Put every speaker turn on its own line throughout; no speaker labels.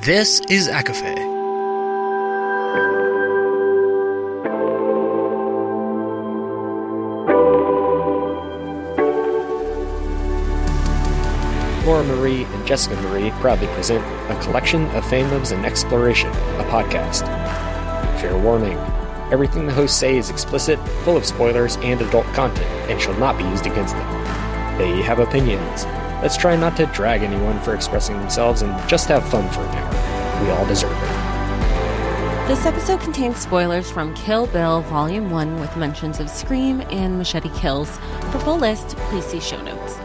This is ACOFAE. Laura Marie and Jessica Marie proudly present a collection of fandoms and exploration, a podcast. Fair warning, everything the hosts say is explicit, full of spoilers and adult content, and shall not be used against them. They have opinions. Let's try not to drag anyone for expressing themselves and just have fun for an hour. We all deserve it.
This episode contains spoilers from Kill Bill Volume 1 with mentions of Scream and Machete kills. For full list, please see show notes.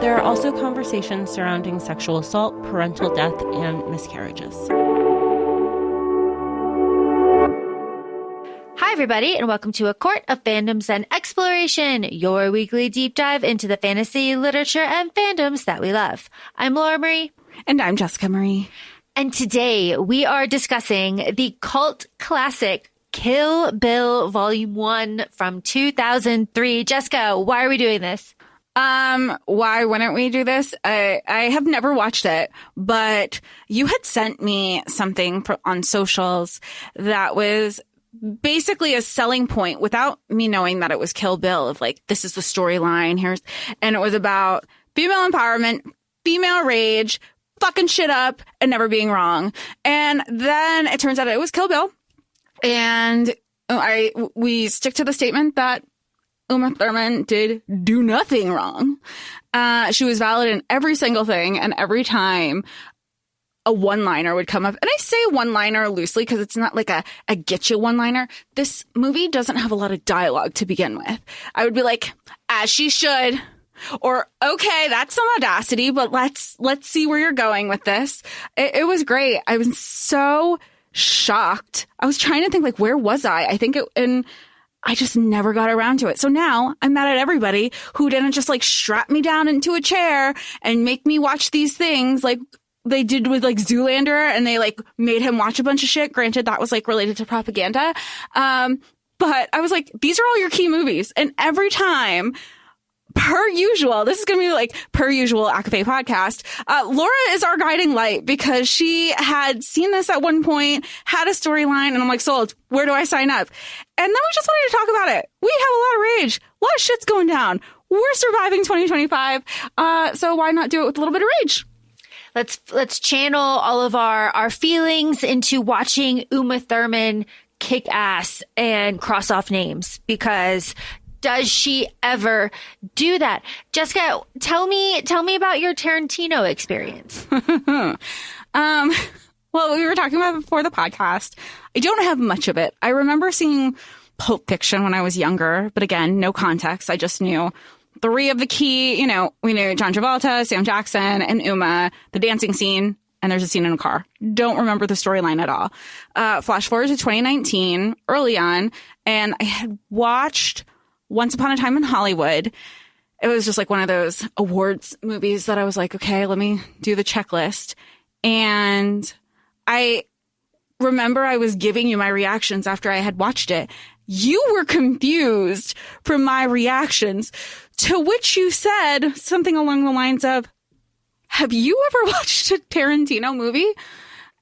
There are also conversations surrounding sexual assault, parental death, and miscarriages.
Hi, everybody, and welcome to A Court of Fandoms and Exploration, your weekly deep dive into the fantasy, literature, and fandoms that we love. I'm Laura Marie.
And I'm Jessica Marie.
And today we are discussing the cult classic Kill Bill Volume 1 from 2003. Jessica, why are we doing this?
Why wouldn't we do this? I have never watched it, but you had sent me something on socials that was basically a selling point without me knowing that it was Kill Bill of like, this is the storyline and it was about female empowerment, female rage, fucking shit up and never being wrong. And then it turns out it was Kill Bill. And we stick to the statement that Uma Thurman did do nothing wrong. She was valid in every single thing, and every time a one-liner would come up. And I say one-liner loosely because it's not like a get you one-liner. This movie doesn't have a lot of dialogue to begin with. I would be like, as she should, or okay, that's some audacity, but let's see where you're going with this. It was great. I was so shocked. I was trying to think like, where was I? And I just never got around to it. So now I'm mad at everybody who didn't just like strap me down into a chair and make me watch these things like they did with like Zoolander, and they like made him watch a bunch of shit. Granted, that was like related to propaganda. But I was like, these are all your key movies. And every time, per usual, this is going to be like per usual ACOFAE podcast. Laura is our guiding light because she had seen this at one point, had a storyline, and I'm like, sold. Where do I sign up? And then we just wanted to talk about it. We have a lot of rage. A lot of shit's going down. We're surviving 2025. So why not do it with a little bit of rage?
Let's channel all of our feelings into watching Uma Thurman kick ass and cross off names, because does she ever do that? Jessica, tell me about your Tarantino experience.
Well, we were talking about it before the podcast. I don't have much of it. I remember seeing Pulp Fiction when I was younger, but again, no context. I just knew three of the key, we knew John Travolta, Sam Jackson, and Uma, the dancing scene, and there's a scene in a car. Don't remember the storyline at all. Flash forward to 2019, early on, and I had watched Once Upon a Time in Hollywood. It was just like one of those awards movies that I was like, okay, let me do the checklist. And I remember I was giving you my reactions after I had watched it. You were confused from my reactions, to which you said something along the lines of, have you ever watched a Tarantino movie?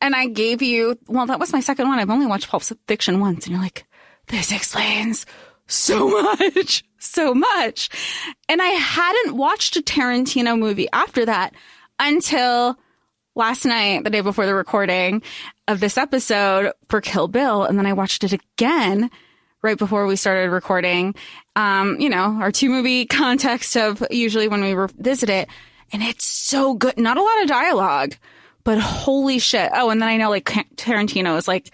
And I gave you, well, that was my second one. I've only watched Pulp Fiction once. And you're like, this explains so much. And I hadn't watched a Tarantino movie after that until last night, the day before the recording of this episode for Kill Bill. And then I watched it again right before we started recording. Our two movie context of usually when we revisit it. And it's so good. Not a lot of dialogue, but holy shit. Oh, and then I know like Tarantino is like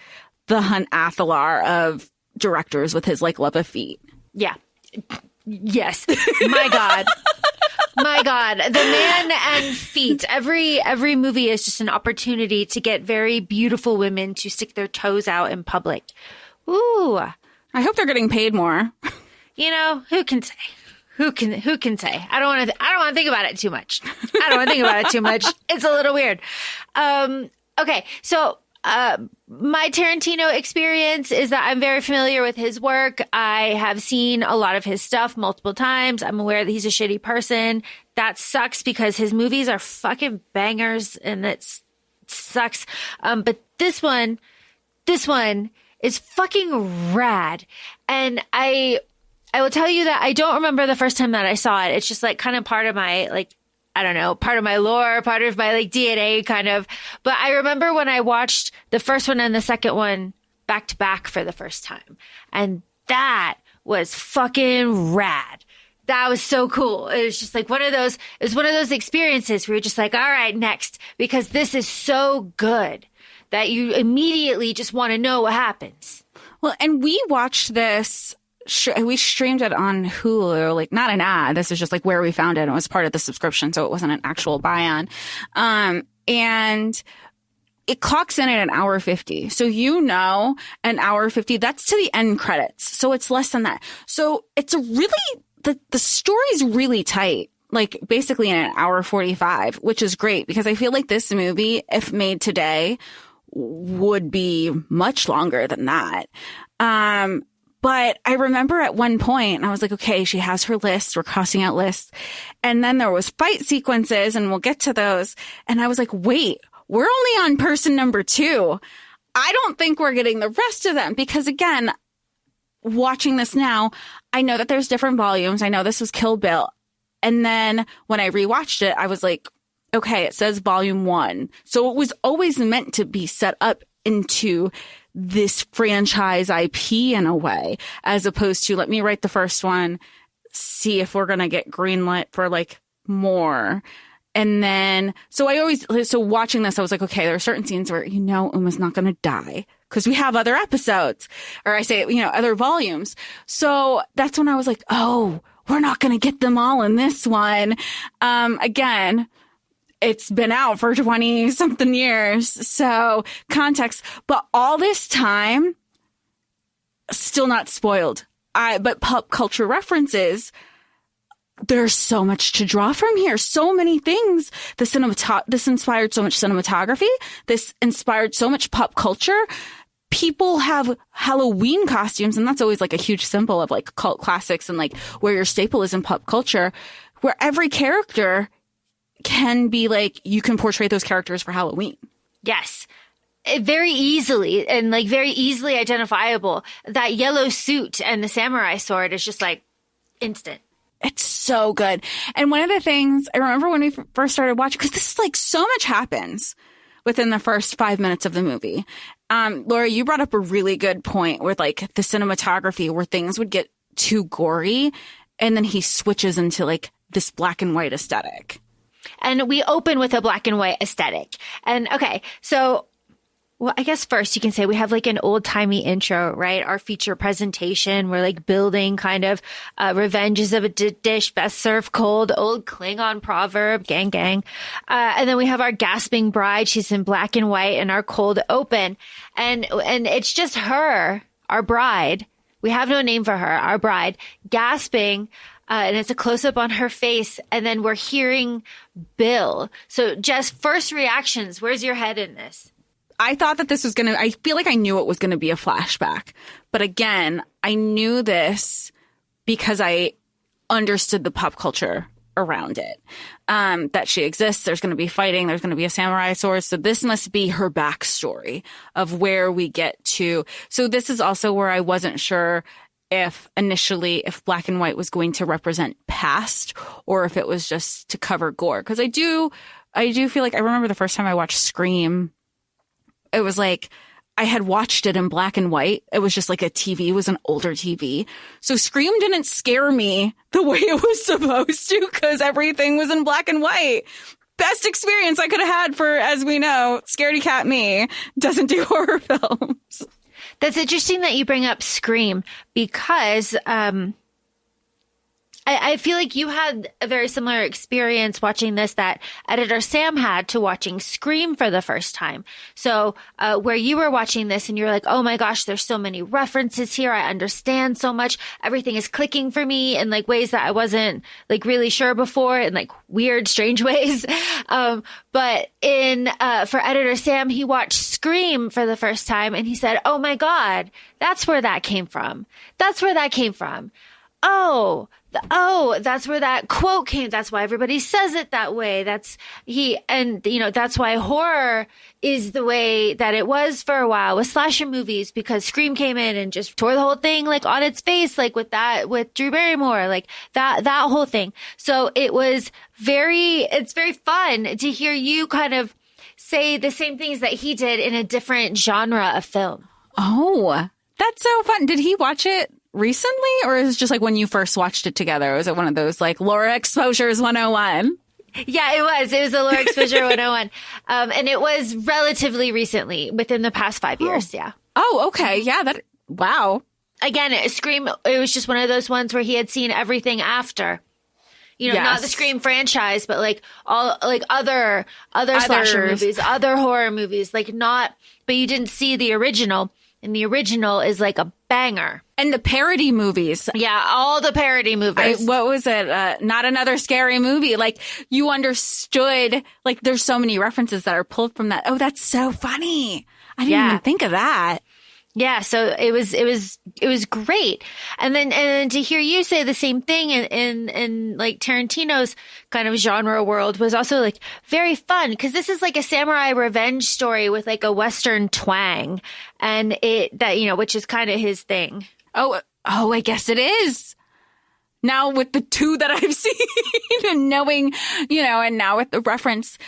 the Hunt Athalar of directors with his like love of feet.
Yeah. Yes. My God. My God. The man and feet. Every movie is just an opportunity to get very beautiful women to stick their toes out in public. Ooh.
I hope they're getting paid more.
Who can say? Who can say? I don't want to think about it too much. It's a little weird. Okay. So, my Tarantino experience is that I'm very familiar with his work. I have seen a lot of his stuff multiple times. I'm aware that he's a shitty person. That sucks because his movies are fucking bangers, and it's sucks. But this one is fucking rad. And I will tell you that I don't remember the first time that I saw it. It's just like kind of part of my, like, I don't know, part of my lore, part of my like DNA kind of. But I remember when I watched the first one and the second one back to back for the first time. And that was fucking rad. That was so cool. It was just like one of those experiences where you're just like, all right, next, because this is so good that you immediately just want to know what happens.
Well, and we watched this, we streamed it on Hulu, like not an ad. This is just like where we found it. It was part of the subscription, so it wasn't an actual buy-on. And it clocks in at an hour 50. So, an hour 50, that's to the end credits. So it's less than that. So it's a really, the story's really tight, like basically in an hour 45, which is great because I feel like this movie, if made today, would be much longer than that. But I remember at one point I was like, okay, she has her list. We're crossing out lists. And then there was fight sequences and we'll get to those. And I was like, wait, we're only on person number 2. I don't think we're getting the rest of them because again, watching this now, I know that there's different volumes. I know this was Kill Bill. And then when I rewatched it, I was like, okay, it says volume 1. So it was always meant to be set up into this franchise IP in a way, as opposed to let me write the first one, see if we're going to get greenlit for like more. And then, so watching this, I was like, okay, there are certain scenes where, Uma's not going to die because we have other episodes, or I say, other volumes. So that's when I was like, oh, we're not going to get them all in this one. Again, it's been out for 20 something years. So context, but all this time, still not spoiled. But pop culture references, there's so much to draw from here. So many things. This inspired so much cinematography. This inspired so much pop culture. People have Halloween costumes, and that's always like a huge symbol of like cult classics and like where your staple is in pop culture, where every character can be like, you can portray those characters for Halloween.
Yes. Very easily and like very easily identifiable. That yellow suit and the samurai sword is just like instant.
It's so good. And one of the things I remember when we first started watching, because this is like so much happens within the first 5 minutes of the movie. Laura, you brought up a really good point with like the cinematography where things would get too gory and then he switches into like this black and white aesthetic.
And we open with a black and white aesthetic. And okay, so, well, I guess first you can say we have like an old timey intro, right? Our feature presentation. We're like building kind of revenge is of a dish best served cold, old Klingon proverb, gang, gang. And then we have our gasping bride. She's in black and white and our cold open. And it's just her, our bride. We have no name for her, our bride, gasping. And it's a close-up on her face, and then we're hearing Bill. So, Jess, first reactions, where's your head in this?
I thought that this was I feel like I knew it was going to be a flashback. But again, I knew this because I understood the pop culture around it. That she exists, there's going to be fighting, there's going to be a samurai sword. So this must be her backstory of where we get to. So this is also where I wasn't sure if black and white was going to represent past or if it was just to cover gore. Because I do feel like I remember the first time I watched Scream, it was like I had watched it in black and white. It was just like a TV, it was an older TV. So Scream didn't scare me the way it was supposed to because everything was in black and white. Best experience I could have had for, as we know, scaredy cat me doesn't do horror films.
That's interesting that you bring up Scream because I feel like you had a very similar experience watching this that editor Sam had to watching Scream for the first time. So where you were watching this and you're like, oh my gosh, there's so many references here. I understand so much. Everything is clicking for me in like ways that I wasn't like really sure before in like weird, strange ways. But for editor Sam, he watched Scream for the first time and he said, oh my God, that's where that came from. That's where that came from. Oh, that's where that quote came. That's why everybody says it that way. That's why horror is the way that it was for a while with slasher movies, because Scream came in and just tore the whole thing like on its face, like with Drew Barrymore, like that whole thing. So it's very fun to hear you kind of say the same things that he did in a different genre of film.
Oh, that's so fun. Did he watch it recently, or is it just like when you first watched it together? Was it one of those like Laura Exposures 101?
Yeah, it was. It was a Laura Exposure 101. And it was relatively recently, within the past 5 years. Yeah.
Oh, okay. Yeah. Wow.
Again, Scream, it was just one of those ones where he had seen everything after. Not the Scream franchise, but like all like other slasher movies, other horror movies, but you didn't see the original. And the original is like a banger.
And the parody movies.
Yeah, all the parody movies.
What was it? Not Another Scary Movie. Like, you understood, like, there's so many references that are pulled from that. Oh, that's so funny. I didn't even think of that.
Yeah, so it was great. And then to hear you say the same thing in like Tarantino's kind of genre world was also like very fun, because this is like a samurai revenge story with like a Western twang, and which is kind of his thing. Oh,
I guess it is. Now with the two that I've seen and knowing, and now with the reference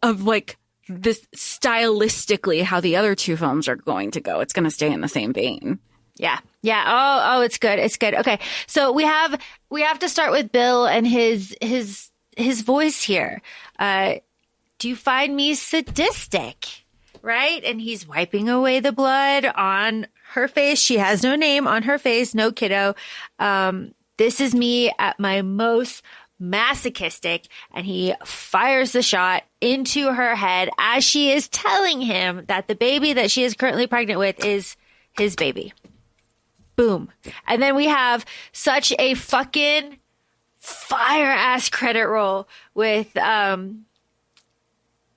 of like this stylistically how the other two films are going to go, it's going to stay in the same vein.
Yeah. Oh, it's good. It's good. Okay. So we have to start with Bill and his voice here. Do you find me sadistic? Right? And he's wiping away the blood on her face. She has no name on her face. No, kiddo. This is me at my most masochistic, and he fires the shot into her head as she is telling him that the baby that she is currently pregnant with is his baby. Boom. And then we have such a fucking fire ass credit roll with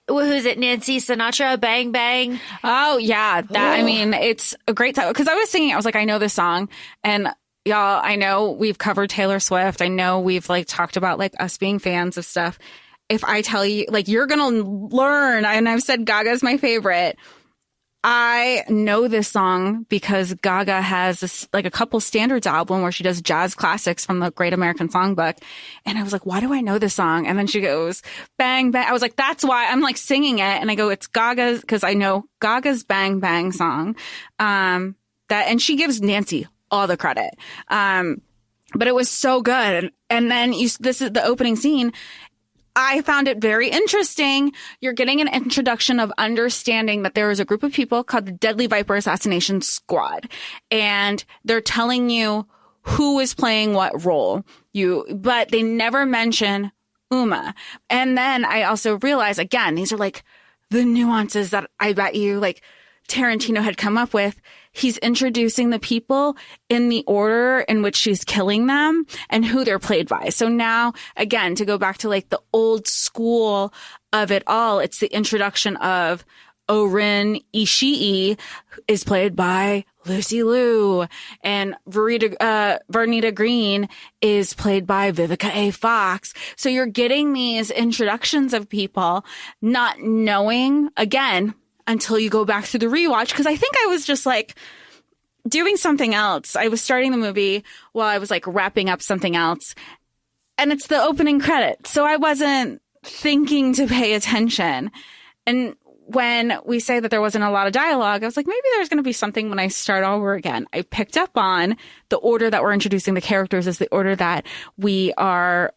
who's it? Nancy Sinatra, Bang Bang.
Oh yeah, I mean, it's a great time, because I was singing, I was like, I know this song, and y'all, I know we've covered Taylor Swift. I know we've like talked about like us being fans of stuff. If I tell you, like, you're going to learn, and I've said Gaga's my favorite. I know this song because Gaga has this, like, a couple standards album where she does jazz classics from the Great American Songbook. And I was like, why do I know this song? And then she goes, Bang Bang. I was like, that's why I'm like singing it. And I go, it's Gaga's, because I know Gaga's Bang Bang song. And she gives Nancy all the credit. But it was so good. And then this is the opening scene. I found it very interesting. You're getting an introduction of understanding that there is a group of people called the Deadly Viper Assassination Squad, and they're telling you who is playing what role. But they never mention Uma. And then I also realized, again, these are like the nuances that I bet you like Tarantino had come up with. He's introducing the people in the order in which she's killing them and who they're played by. So now, again, to go back to like the old school of it all, it's the introduction of Orin Ishii is played by Lucy Liu, and Vernita Green is played by Vivica A. Fox. So you're getting these introductions of people, not knowing, again, until you go back through the rewatch. Because I think I was just like doing something else. I was starting the movie while I was like wrapping up something else. And it's the opening credits. So I wasn't thinking to pay attention. And when we say that there wasn't a lot of dialogue, I was like, maybe there's going to be something when I start over again. I picked up on the order that we're introducing the characters is the order that we are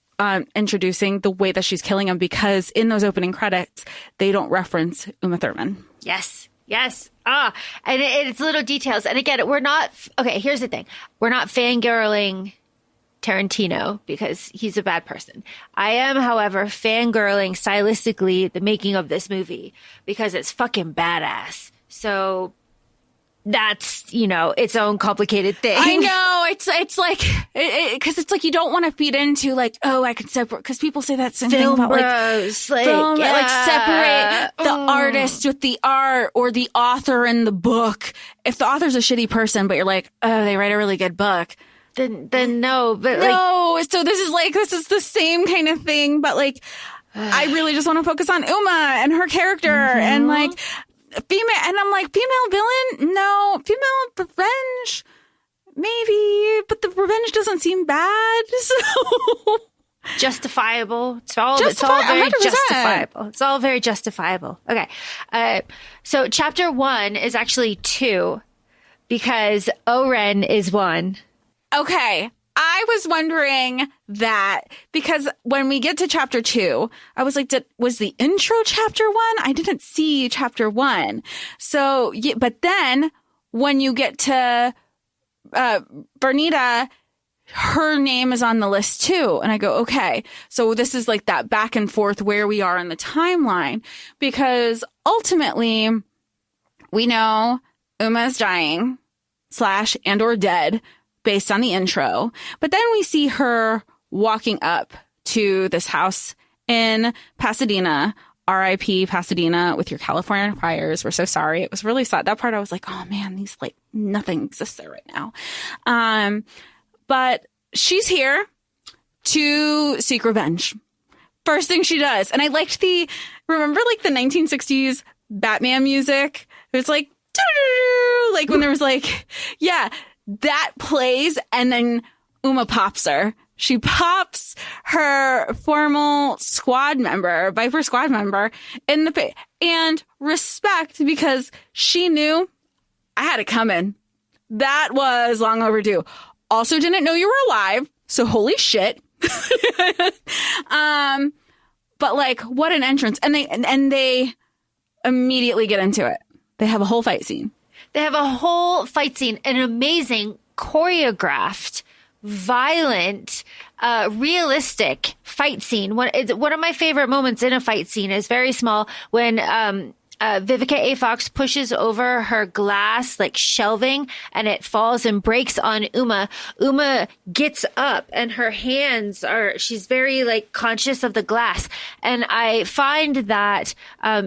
introducing the way that she's killing them, because in those opening credits, they don't reference Uma Thurman.
Yes. And it's little details. And again, here's the thing. We're not fangirling Tarantino because he's a bad person. I am, however, fangirling stylistically the making of this movie because it's fucking badass. So that's, its own complicated thing.
I know. It's like, because it's like you don't want to feed into like, oh, I can separate, because people say that same
film
thing about
bros,
like separate the artist with the art or the author in the book. If the author's a shitty person, but you're like, oh, they write a really good book,
then no. But
no, so this is the same kind of thing, but like, I really just want to focus on Uma and her character and like female. And I'm like, female villain? No. Female revenge? Maybe. But the revenge doesn't seem bad. So
justifiable. It's all very
100%.
justifiable. It's all very justifiable. Okay. So chapter 1 is actually 2 because Oren is 1.
Okay. I was wondering that because when we get to chapter 2, I was like, was the intro chapter 1? I didn't see chapter 1. So, but then when you get to Bernita, her name is on the list too. And I go, okay, so this is like that back and forth where we are in the timeline, because ultimately we know Uma's dying / and or dead based on the intro. But then we see her walking up to this house in Pasadena, RIP Pasadena, with your California fires. We're so sorry. It was really sad. That part I was like, oh man, these like nothing exists there right now. But she's here to seek revenge. First thing she does. And I liked remember like the 1960s Batman music? It was like, like when there was like, yeah, that plays, and then Uma pops her. She pops her former squad member, Viper squad member, in the face. And respect, because she knew I had it coming. That was long overdue. Also didn't know you were alive, so holy shit. But like, what an entrance. And they immediately get into it. They have a whole fight scene.
They have a whole fight scene, an amazing, choreographed, violent, realistic fight scene. One of my favorite moments in a fight scene is very small when Vivica A. Fox pushes over her glass, like shelving, and it falls and breaks on Uma. Uma gets up and her hands she's very like conscious of the glass. And I find that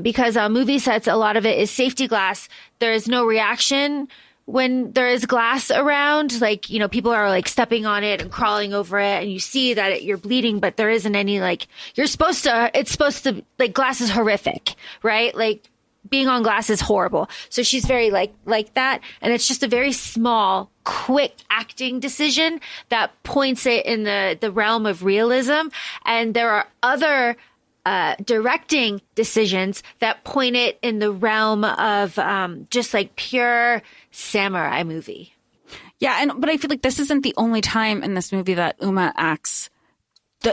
because on movie sets, a lot of it is safety glass, there is no reaction when there is glass around. Like, you know, people are like stepping on it and crawling over it, and you see that you're bleeding, but there isn't any like, it's supposed to, like, glass is horrific, right? Like, being on glass is horrible. So she's very like that. And it's just a very small, quick acting decision that points it in the realm of realism. And there are other directing decisions that point it in the realm of just like pure samurai movie.
Yeah. But I feel like this isn't the only time in this movie that Uma acts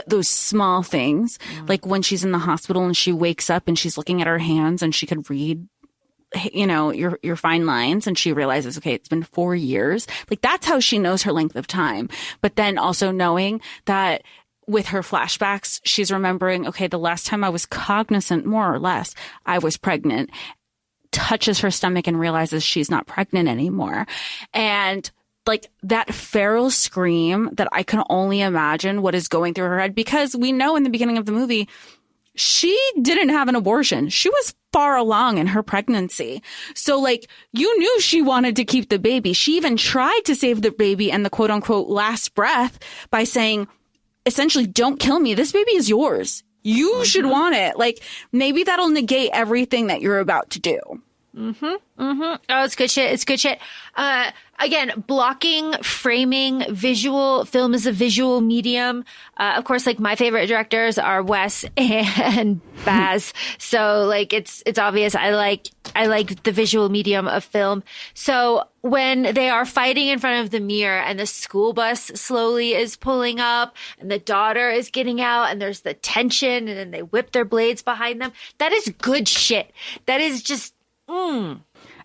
those small things, like when she's in the hospital and she wakes up and she's looking at her hands and she could read, you know, your fine lines, and she realizes, okay, it's been 4 years. Like, that's how she knows her length of time. But then also knowing that with her flashbacks, she's remembering, okay, the last time I was cognizant, more or less, I was pregnant, touches her stomach and realizes she's not pregnant anymore. And like that feral scream that I can only imagine what is going through her head, because we know in the beginning of the movie, she didn't have an abortion. She was far along in her pregnancy. So like, you knew she wanted to keep the baby. She even tried to save the baby and the quote unquote last breath by saying, essentially, don't kill me. This baby is yours. You should want it. Like, maybe that'll negate everything that you're about to do.
Oh, it's good shit. It's good shit. Again, blocking, framing, visual. Film is a visual medium. Of course, like my favorite directors are Wes and Baz. So like it's obvious. I like the visual medium of film. So when they are fighting in front of the mirror and the school bus slowly is pulling up and the daughter is getting out and there's the tension and then they whip their blades behind them, that is good shit. That is just,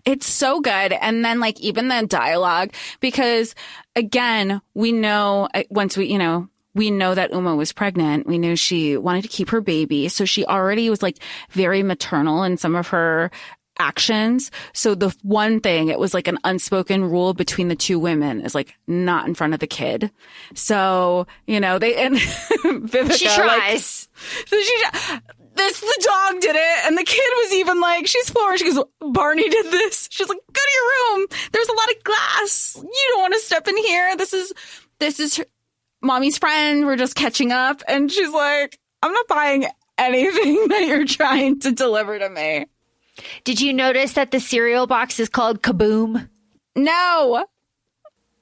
It's so good. And then like even the dialogue, because again, we know once we know that Uma was pregnant. We knew she wanted to keep her baby. So she already was like very maternal in some of her actions. So the one thing, it was like an unspoken rule between the two women, is like not in front of the kid. So, you know, and Vivica,
she tries.
The dog did it, and the kid was even like, she's 4, she goes, Barney did this. She's like, go to your room. There's a lot of glass. You don't want to step in here. This this is mommy's friend. We're just catching up. And she's like, I'm not buying anything that you're trying to deliver to me.
Did you notice that the cereal box is called Kaboom?
No.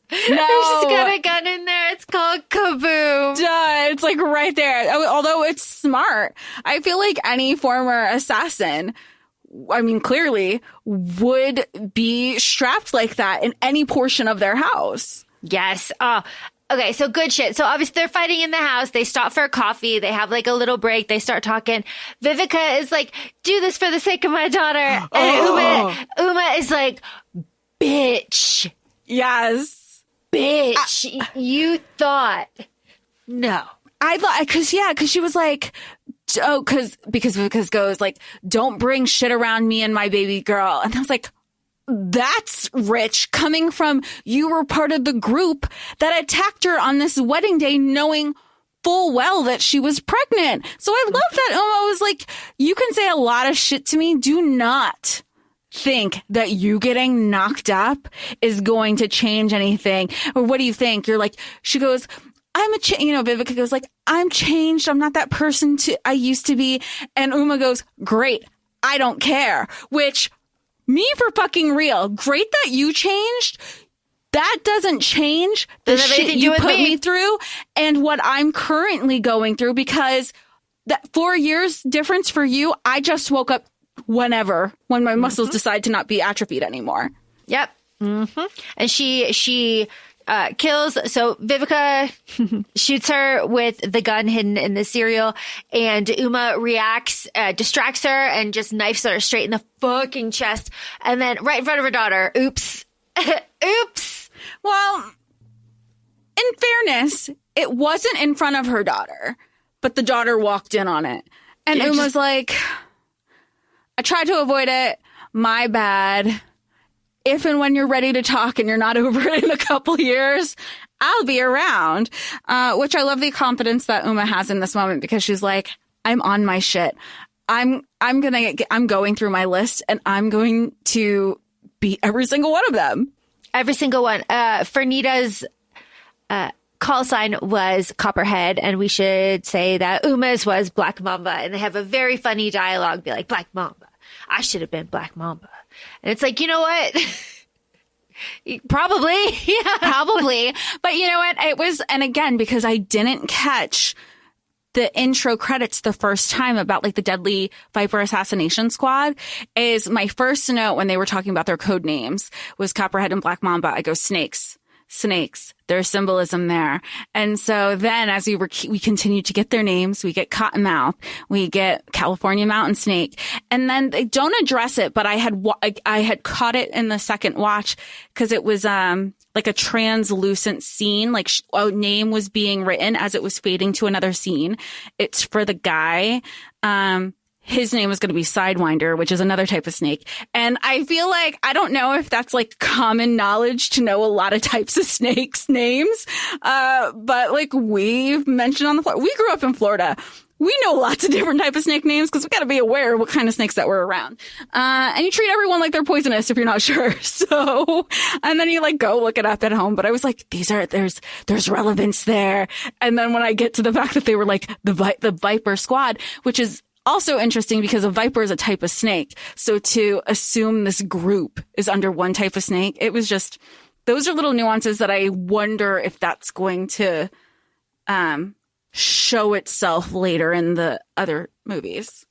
There's just got a gun in there. It's called Kaboom.
Duh, it's like right there. Although it's smart. I feel like any former assassin, I mean, clearly would be strapped like that in any portion of their house.
Yes. Oh, okay. So good shit. So obviously they're fighting in the house. They stop for coffee. They have like a little break. They start talking. Vivica is like, do this for the sake of my daughter. And Uma is like, bitch.
Yes.
Bitch. You thought. No.
I thought, because she was like, oh, because Vivica goes like, don't bring shit around me and my baby girl. And I was like, that's rich, coming from you were part of the group that attacked her on this wedding day, knowing full well that she was pregnant. So I love that Uma was like, you can say a lot of shit to me. Do not think that you getting knocked up is going to change anything. Or what do you think? You're like, she goes, Vivica goes like, I'm changed. I'm not that person I used to be. And Uma goes, great. I don't care. Which, me for fucking real. Great that you changed. That doesn't change the shit you put me through and what I'm currently going through, because that 4 years difference for you, I just woke up when my muscles decide to not be atrophied anymore.
Yep. Mm-hmm. And she kills. So Vivica shoots her with the gun hidden in the cereal, and Uma reacts, distracts her, and just knifes her straight in the fucking chest. And then right in front of her daughter. Oops. Oops.
Well, in fairness, it wasn't in front of her daughter, but the daughter walked in on it. And Uma's like, I tried to avoid it. My bad. If and when you're ready to talk and you're not over it in a couple years, I'll be around. Which I love the confidence that Uma has in this moment, because she's like, I'm on my shit. I'm going through my list and I'm going to beat every single one of them.
Every single one. Fernita's call sign was Copperhead, and we should say that Uma's was Black Mamba, and they have a very funny dialogue, be like, Black Mamba. I should have been Black Mamba. And it's like, you know what? Probably. Yeah.
Probably. But you know what? It was, and again, because I didn't catch the intro credits the first time about like the Deadly Viper Assassination Squad, is my first note when they were talking about their code names was Copperhead and Black Mamba. I go, snakes. There's symbolism there. And so then as we continue to get their names, we get Cottonmouth, we get California Mountain Snake, and then they don't address it, but I had caught it in the second watch because it was like a translucent scene, like a name was being written as it was fading to another scene. It's for the guy. His name was going to be Sidewinder, which is another type of snake. And I feel like, I don't know if that's like common knowledge to know a lot of types of snakes names. But like we've mentioned on the floor, we grew up in Florida. We know lots of different types of snake names because we got to be aware of what kind of snakes that were around. And you treat everyone like they're poisonous if you're not sure. So, and then you like go look it up at home. But I was like, there's relevance there. And then when I get to the fact that they were like the Viper Squad, which is also interesting because a viper is a type of snake. So to assume this group is under one type of snake, it was just, those are little nuances that I wonder if that's going to show itself later in the other movies.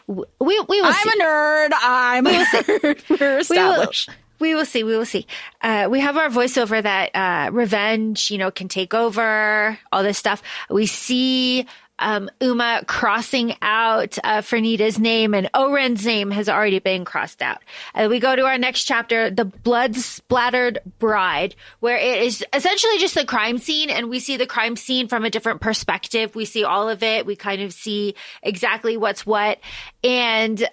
We will see.
I'm a nerd. We're established.
We will see. We have our voiceover that revenge, can take over, all this stuff. We see Uma crossing out Fernita's name, and Oren's name has already been crossed out. We go to our next chapter, The Blood Splattered Bride, where it is essentially just the crime scene, and we see the crime scene from a different perspective. We see all of it. We kind of see exactly what's what. And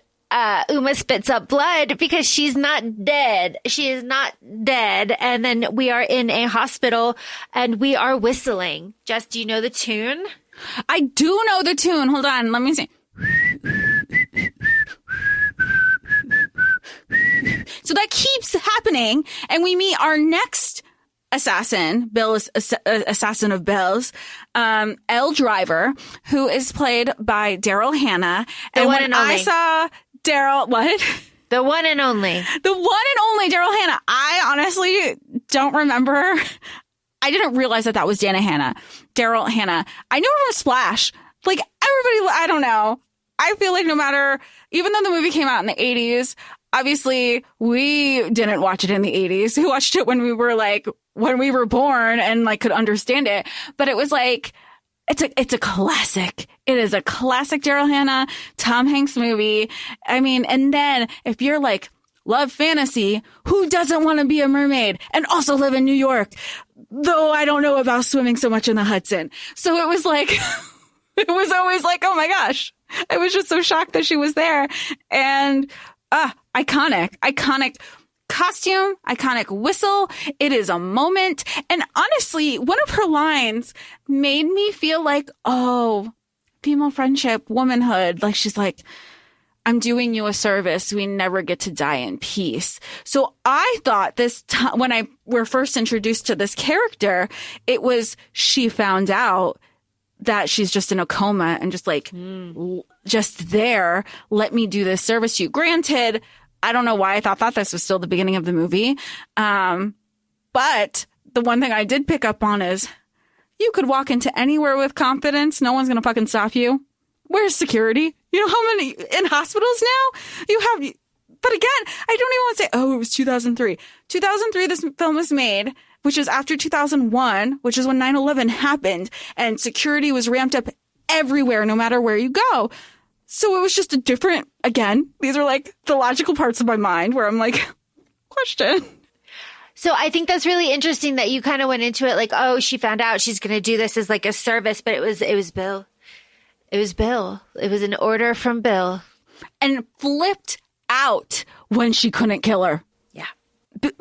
Uma spits up blood because she's not dead. She is not dead. And then we are in a hospital and we are whistling. Jess, do you know the tune?
I do know the tune. Hold on. Let me see. So that keeps happening. And we meet our next assassin, assassin of Bills, Elle Driver, who is played by Daryl Hannah.
The one and only.
I saw Daryl, what?
The one and only.
The one and only Daryl Hannah. I honestly don't remember. I didn't realize that was Daryl Hannah. I knew him from Splash. Like, everybody, I don't know. I feel like no matter, even though the movie came out in the 80s, obviously we didn't watch it in the 80s. We watched it when we were born and like could understand it. But it was like, it's a classic. It is a classic Daryl Hannah, Tom Hanks movie. I mean, and then if you're like, love fantasy, who doesn't want to be a mermaid and also live in New York? Though I don't know about swimming so much in the Hudson. So it was like, it was always like, oh my gosh. I was just so shocked that she was there. And iconic costume, iconic whistle. It is a moment. And honestly, one of her lines made me feel like, oh, female friendship, womanhood. Like, she's like, I'm doing you a service. We never get to die in peace. So I thought this time when we're first introduced to this character, it was she found out that she's just in a coma and just like, just there. Let me do this service to you. Granted, I don't know why I thought this was still the beginning of the movie. But the one thing I did pick up on is you could walk into anywhere with confidence. No one's going to fucking stop you. Where's security? You know how many in hospitals now you have? But again, I don't even want to say, oh, it was 2003. 2003, this film was made, which is after 2001, which is when 9/11 happened, and security was ramped up everywhere, no matter where you go. So it was just a different, again, these are like the logical parts of my mind where I'm like, question.
So I think that's really interesting that you kind of went into it like, oh, she found out she's going to do this as like a service, but it was Bill. It was Bill. It was an order from Bill.
And flipped out when she couldn't kill her.
Yeah.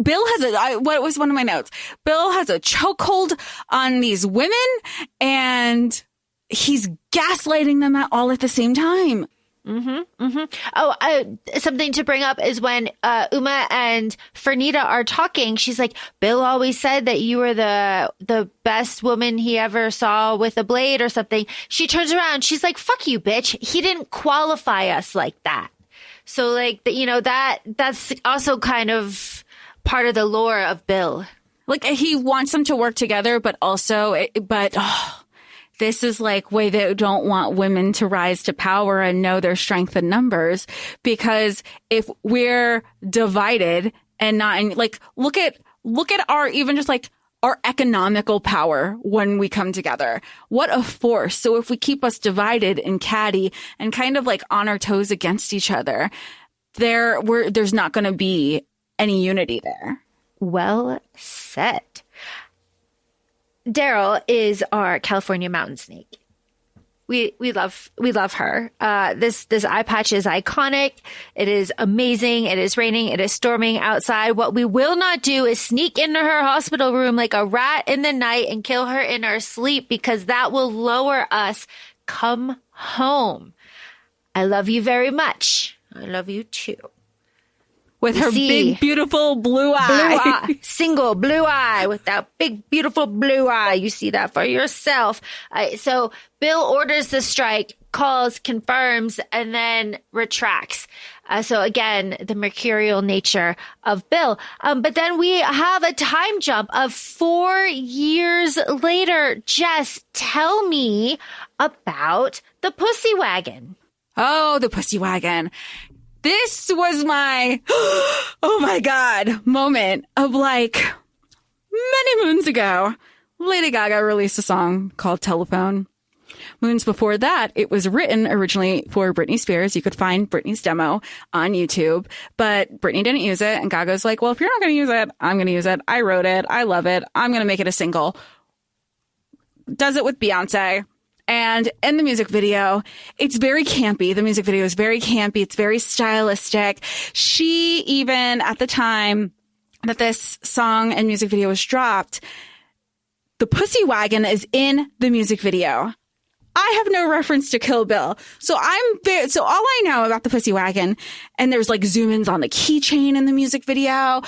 Bill has what was one of my notes? Bill has a chokehold on these women and he's gaslighting them all at the same time.
Mm-hmm. Mm-hmm. Oh, something to bring up is when Uma and Fernita are talking, she's like, Bill always said that you were the best woman he ever saw with a blade or something. She turns around. She's like, fuck you, bitch. He didn't qualify us like that. So like, that's also kind of part of the lore of Bill.
Like, he wants them to work together, but also, this is like way they don't want women to rise to power and know their strength in numbers. Because if we're divided and not in, like, look at our, even just like our economical power when we come together. What a force. So if we keep us divided and catty and kind of like on our toes against each other, there's not going to be any unity there.
Well said. Daryl is our California mountain snake. We love her. This eye patch is iconic. It is amazing. It is raining. It is storming outside. What we will not do is sneak into her hospital room like a rat in the night and kill her in our sleep, because that will lower us. Come home. I love you very much. I love you too.
With her big, beautiful blue eye.
Single blue eye with that big, beautiful blue eye. You see that for yourself. So Bill orders the strike, calls, confirms, and then retracts. So again, the mercurial nature of Bill. But then we have a time jump of 4 years later. Jess, tell me about the Pussy Wagon.
Oh, the Pussy Wagon. This was my, oh my God, moment of like many moons ago. Lady Gaga released a song called Telephone. Moons before that, it was written originally for Britney Spears. You could find Britney's demo on YouTube, but Britney didn't use it. And Gaga's like, well, if you're not going to use it, I'm going to use it. I wrote it. I love it. I'm going to make it a single. Does it with Beyonce. And in the music video, it's very campy. The music video is very campy. It's very stylistic. She even, at the time that this song and music video was dropped, the Pussy Wagon is in the music video. I have no reference to Kill Bill. So all I know about the Pussy Wagon, and there's like zoom ins on the keychain in the music video,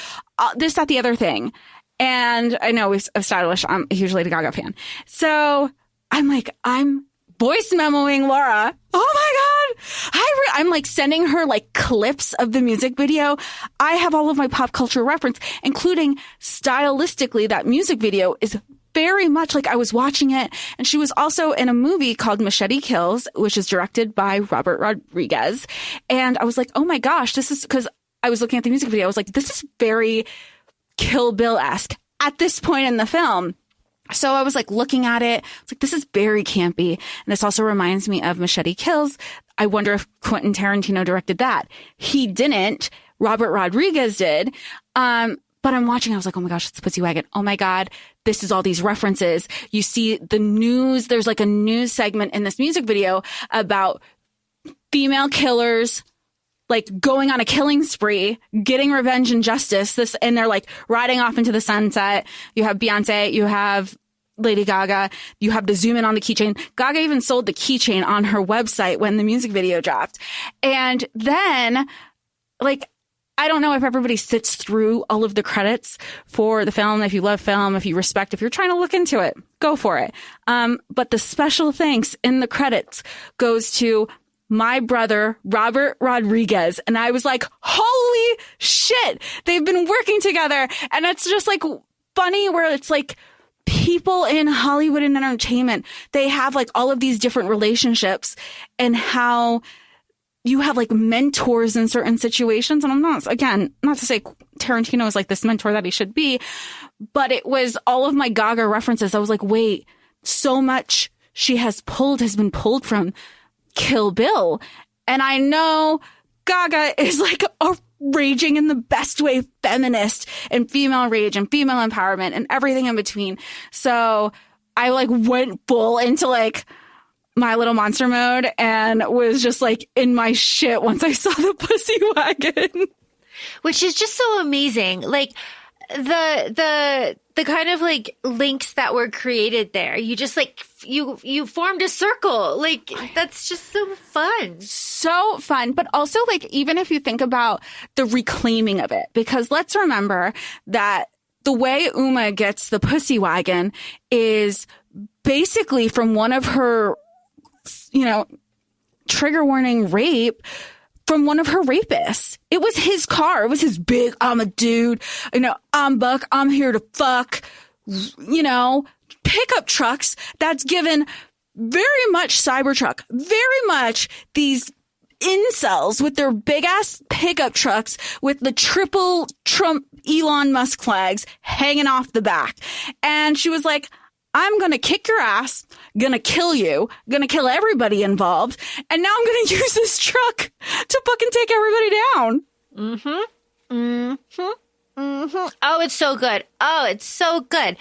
this, that, the other thing. And I know I'm stylish. I'm a huge Lady Gaga fan. So I'm voice memoing Laura. Oh my God. I'm like sending her like clips of the music video. I have all of my pop culture reference, including stylistically that music video is very much like I was watching it. And she was also in a movie called Machete Kills, which is directed by Robert Rodriguez. And I was like, oh my gosh, this is because I was looking at the music video. I was like, this is very Kill Bill-esque at this point in the film. So I was like looking at it. It's like, this is very campy. And this also reminds me of Machete Kills. I wonder if Quentin Tarantino directed that. He didn't. Robert Rodriguez did. But I'm watching, I was like, oh my gosh, it's Pussy Wagon. Oh my God, this is all these references. You see the news, there's like a news segment in this music video about female killers, like going on a killing spree, getting revenge and justice. And they're like riding off into the sunset. You have Beyonce, you have Lady Gaga, you have the zoom in on the keychain. Gaga even sold the keychain on her website when the music video dropped. And then like, I don't know if everybody sits through all of the credits for the film. If you love film, if you respect, if you're trying to look into it, go for it. But the special thanks in the credits goes to my brother, Robert Rodriguez. And I was like, holy shit, they've been working together. And it's just like funny where it's like people in Hollywood and entertainment, they have like all of these different relationships and how you have like mentors in certain situations. And I'm not to say Tarantino is like this mentor that he should be, but it was all of my Gaga references. I was like, wait, so much has been pulled from Kill Bill. And I know Gaga is like a raging in the best way feminist and female rage and female empowerment and everything in between. So I like went full into like My Little Monster mode and was just like in my shit once I saw the Pussy Wagon.
Which is just so amazing. Like the kind of like links that were created there. You just like, you formed a circle. Like that's just so fun.
So fun. But also like, even if you think about the reclaiming of it, because let's remember that the way Uma gets the Pussy Wagon is basically from one of her, trigger warning rape from one of her rapists. It was his car. It was his big, I'm a dude, I'm Buck, I'm here to fuck, pickup trucks that's given very much Cybertruck, very much these incels with their big ass pickup trucks with the triple Trump Elon Musk flags hanging off the back. And she was like, I'm going to kick your ass, going to kill you, going to kill everybody involved, and now I'm going to use this truck to fucking take everybody down.
Mm-hmm. Mm-hmm. Mm-hmm. Oh, it's so good. Oh, it's so good.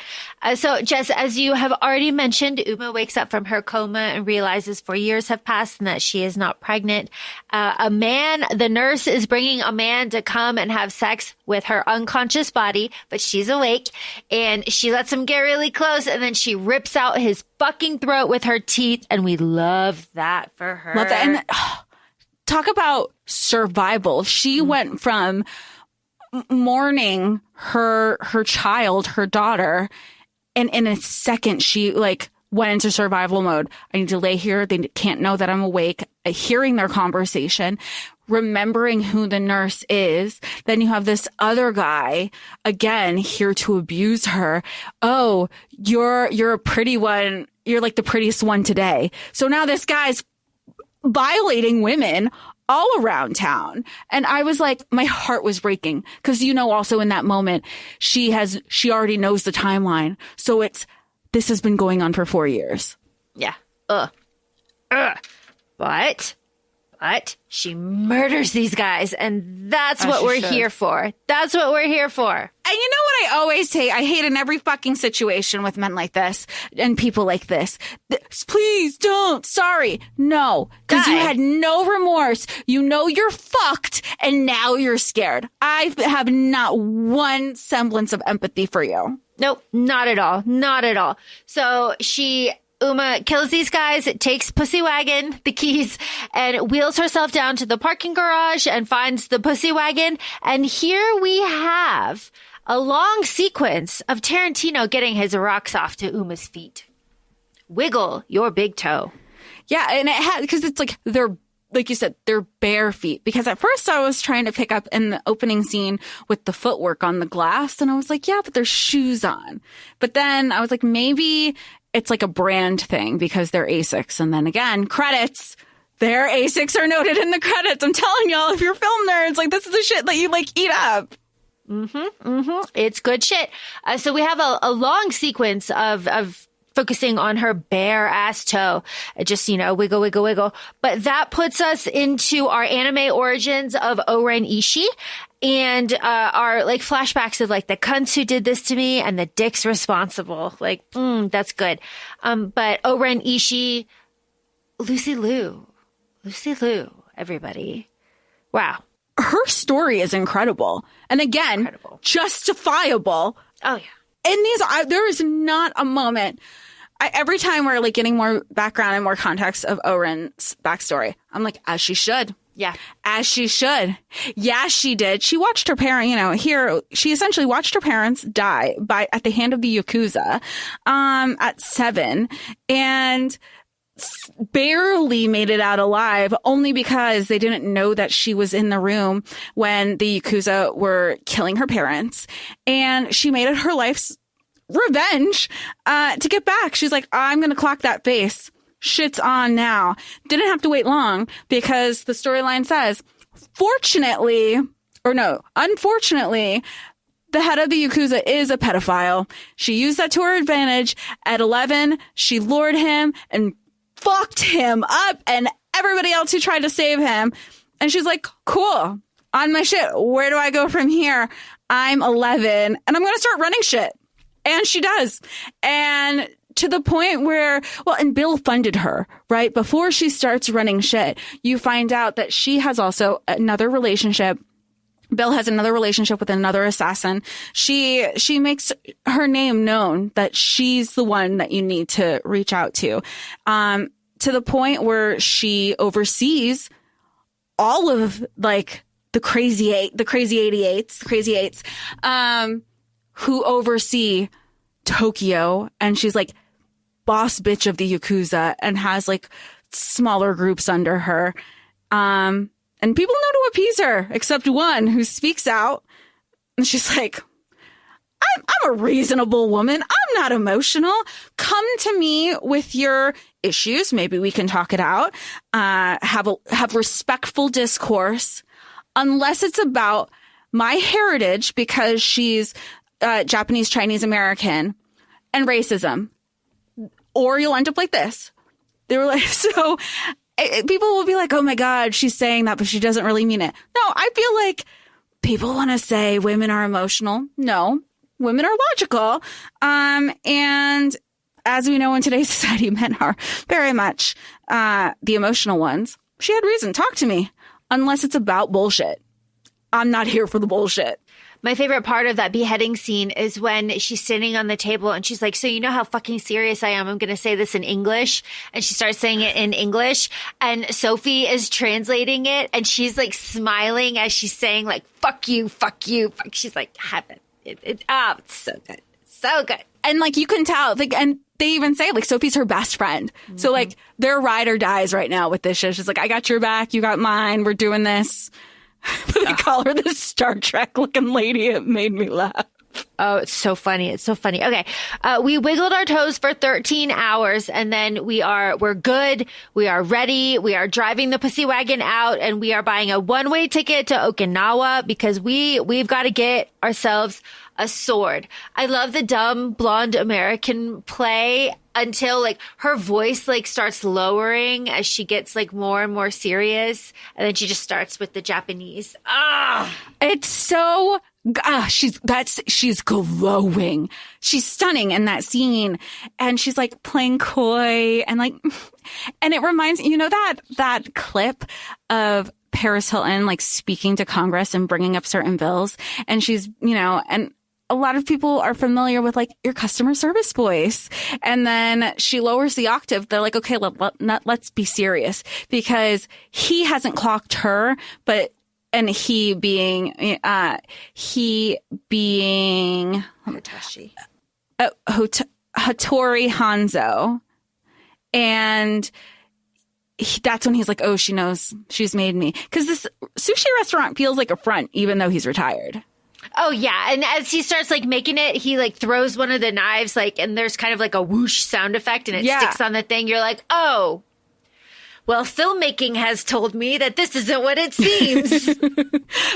So, Jess, as you have already mentioned, Uma wakes up from her coma and realizes 4 years have passed and that she is not pregnant. The nurse is bringing a man to come and have sex with her unconscious body, but she's awake, and she lets him get really close, and then she rips out his fucking throat with her teeth, and we love that for her.
Love that. And talk about survival. She went from mourning her child, her daughter, and in a second she like went into survival mode. I need to lay here. They can't know that I'm awake. Hearing their conversation, remembering who the nurse is. Then you have this other guy again here to abuse her. Oh, you're a pretty one. You're like the prettiest one today. So now this guy's violating women all around town. And I was like, my heart was breaking because, also in that moment, she already knows the timeline. So this has been going on for 4 years.
Yeah. But she murders these guys, and that's what we're here for. That's what we're here for.
And you know what I always hate? I hate in every fucking situation with men like this and people like this. Please don't. Sorry. No. Because you had no remorse. You're fucked, and now you're scared. I have not one semblance of empathy for you.
Nope. Not at all. Not at all. So Uma kills these guys, takes Pussy Wagon, the keys, and wheels herself down to the parking garage and finds the Pussy Wagon. And here we have a long sequence of Tarantino getting his rocks off to Uma's feet. Wiggle your big toe.
Yeah, and it had, because it's like they're, like you said, they're bare feet. Because at first I was trying to pick up in the opening scene with the footwork on the glass, and I was like, yeah, but there's shoes on. But then I was like, maybe it's like a brand thing because they're Asics. And then again, credits. Their Asics are noted in the credits. I'm telling y'all, if you're film nerds, like, this is the shit that you like eat up.
It's good shit. So we have a long sequence of focusing on her bare ass toe. Just, wiggle, wiggle, wiggle. But that puts us into our anime origins of Oren Ishii and our like flashbacks of like the cunts who did this to me and the dicks responsible. Like, that's good. But Oren Ishii, Lucy Liu, everybody. Wow.
Her story is incredible. And again, justifiable.
Oh, yeah.
In these, there is not a moment. Every time we're like getting more background and more context of Oren's backstory, I'm like, as she should.
Yeah.
As she should. Yeah, she did. She watched her parent, she essentially watched her parents die at the hand of the Yakuza, at 7 and barely made it out alive only because they didn't know that she was in the room when the Yakuza were killing her parents. And she made it her life's revenge to get back. She's like, I'm going to clock that face. Shit's on now. Didn't have to wait long because the storyline says, unfortunately, the head of the Yakuza is a pedophile. She used that to her advantage. At 11, she lured him and fucked him up and everybody else who tried to save him. And she's like, cool, on my shit. Where do I go from here? I'm 11 and I'm going to start running shit. And she does. And to the point where, and Bill funded her, right? Before she starts running shit, you find out that she has also another relationship. Bill has another relationship with another assassin. She makes her name known that she's the one that you need to reach out to the point where she oversees all of like the crazy eights, who oversee Tokyo. And she's like boss bitch of the Yakuza and has like smaller groups under her. And people know to appease her, except one who speaks out. And she's like, I'm a reasonable woman. I'm not emotional. Come to me with your issues. Maybe we can talk it out. Have respectful discourse, unless it's about my heritage because she's Japanese, Chinese American, and racism. Or you'll end up like this. They were like, so people will be like, oh my God, she's saying that, but she doesn't really mean it. No, I feel like people want to say women are emotional. No, women are logical. And as we know in today's society, men are very much the emotional ones. She had reason. Talk to me. Unless it's about bullshit. I'm not here for the bullshit.
My favorite part of that beheading scene is when she's sitting on the table and she's like, so you know how fucking serious I am? I'm going to say this in English. And she starts saying it in English. And Sophie is translating it. And she's like smiling as she's saying like, fuck you, fuck you. Fuck. She's like, heaven. It's so good. So good.
And like, you can tell, like, and they even say like Sophie's her best friend. Mm-hmm. So like they're ride or dies right now with this shit. She's like, I got your back. You got mine. We're doing this. But they call her this Star Trek looking lady. It made me laugh.
Oh, it's so funny. It's so funny. Okay. We wiggled our toes for 13 hours and then we're good. We are ready. We are driving the pussy wagon out and we are buying a one-way ticket to Okinawa because we've got to get ourselves a sword. I love the dumb blonde American play until like her voice like starts lowering as she gets like more and more serious. And then she just starts with the Japanese.
It's so she's glowing. She's stunning in that scene. And she's like playing coy and like, and it reminds, that clip of Paris Hilton, like speaking to Congress and bringing up certain bills. And she's, and a lot of people are familiar with like your customer service voice. And then she lowers the octave. They're like, okay, let's be serious because he hasn't clocked her, but and he being
Hitachi.
Hattori Hanzo. And that's when he's like, oh, she knows she's made me. Because this sushi restaurant feels like a front, even though he's retired.
Oh, yeah. And as he starts like making it, he like throws one of the knives, like, and there's kind of like a whoosh sound effect and it sticks on the thing. You're like, oh, well, filmmaking has told me that this isn't what it seems.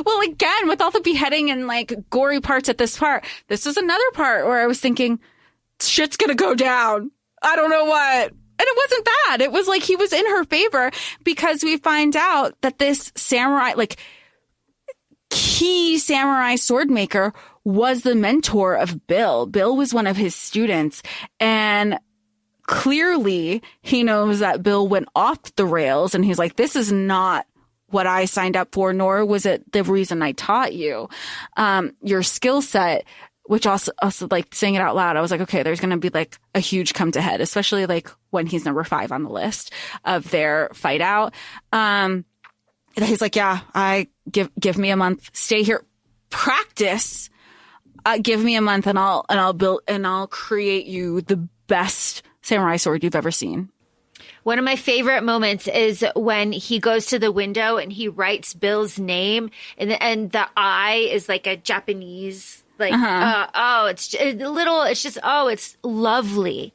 Well, again, with all the beheading and like gory parts at this part, this is another part where I was thinking, shit's going to go down. I don't know what. And it wasn't bad. It was like he was in her favor because we find out that this samurai, like key samurai sword maker, was the mentor of Bill. Bill was one of his students. And clearly he knows that Bill went off the rails and he's like, this is not what I signed up for, nor was it the reason I taught you. Your skill set, which also like saying it out loud, I was like, okay, there's going to be like a huge come to head, especially like when he's number 5 on the list of their fight out. He's like, yeah, I give me a month, stay here, practice, give me a month and I'll build and I'll create you the best samurai sword you've ever seen.
One of my favorite moments is when he goes to the window and he writes Bill's name and the I is like a Japanese, like, it's lovely.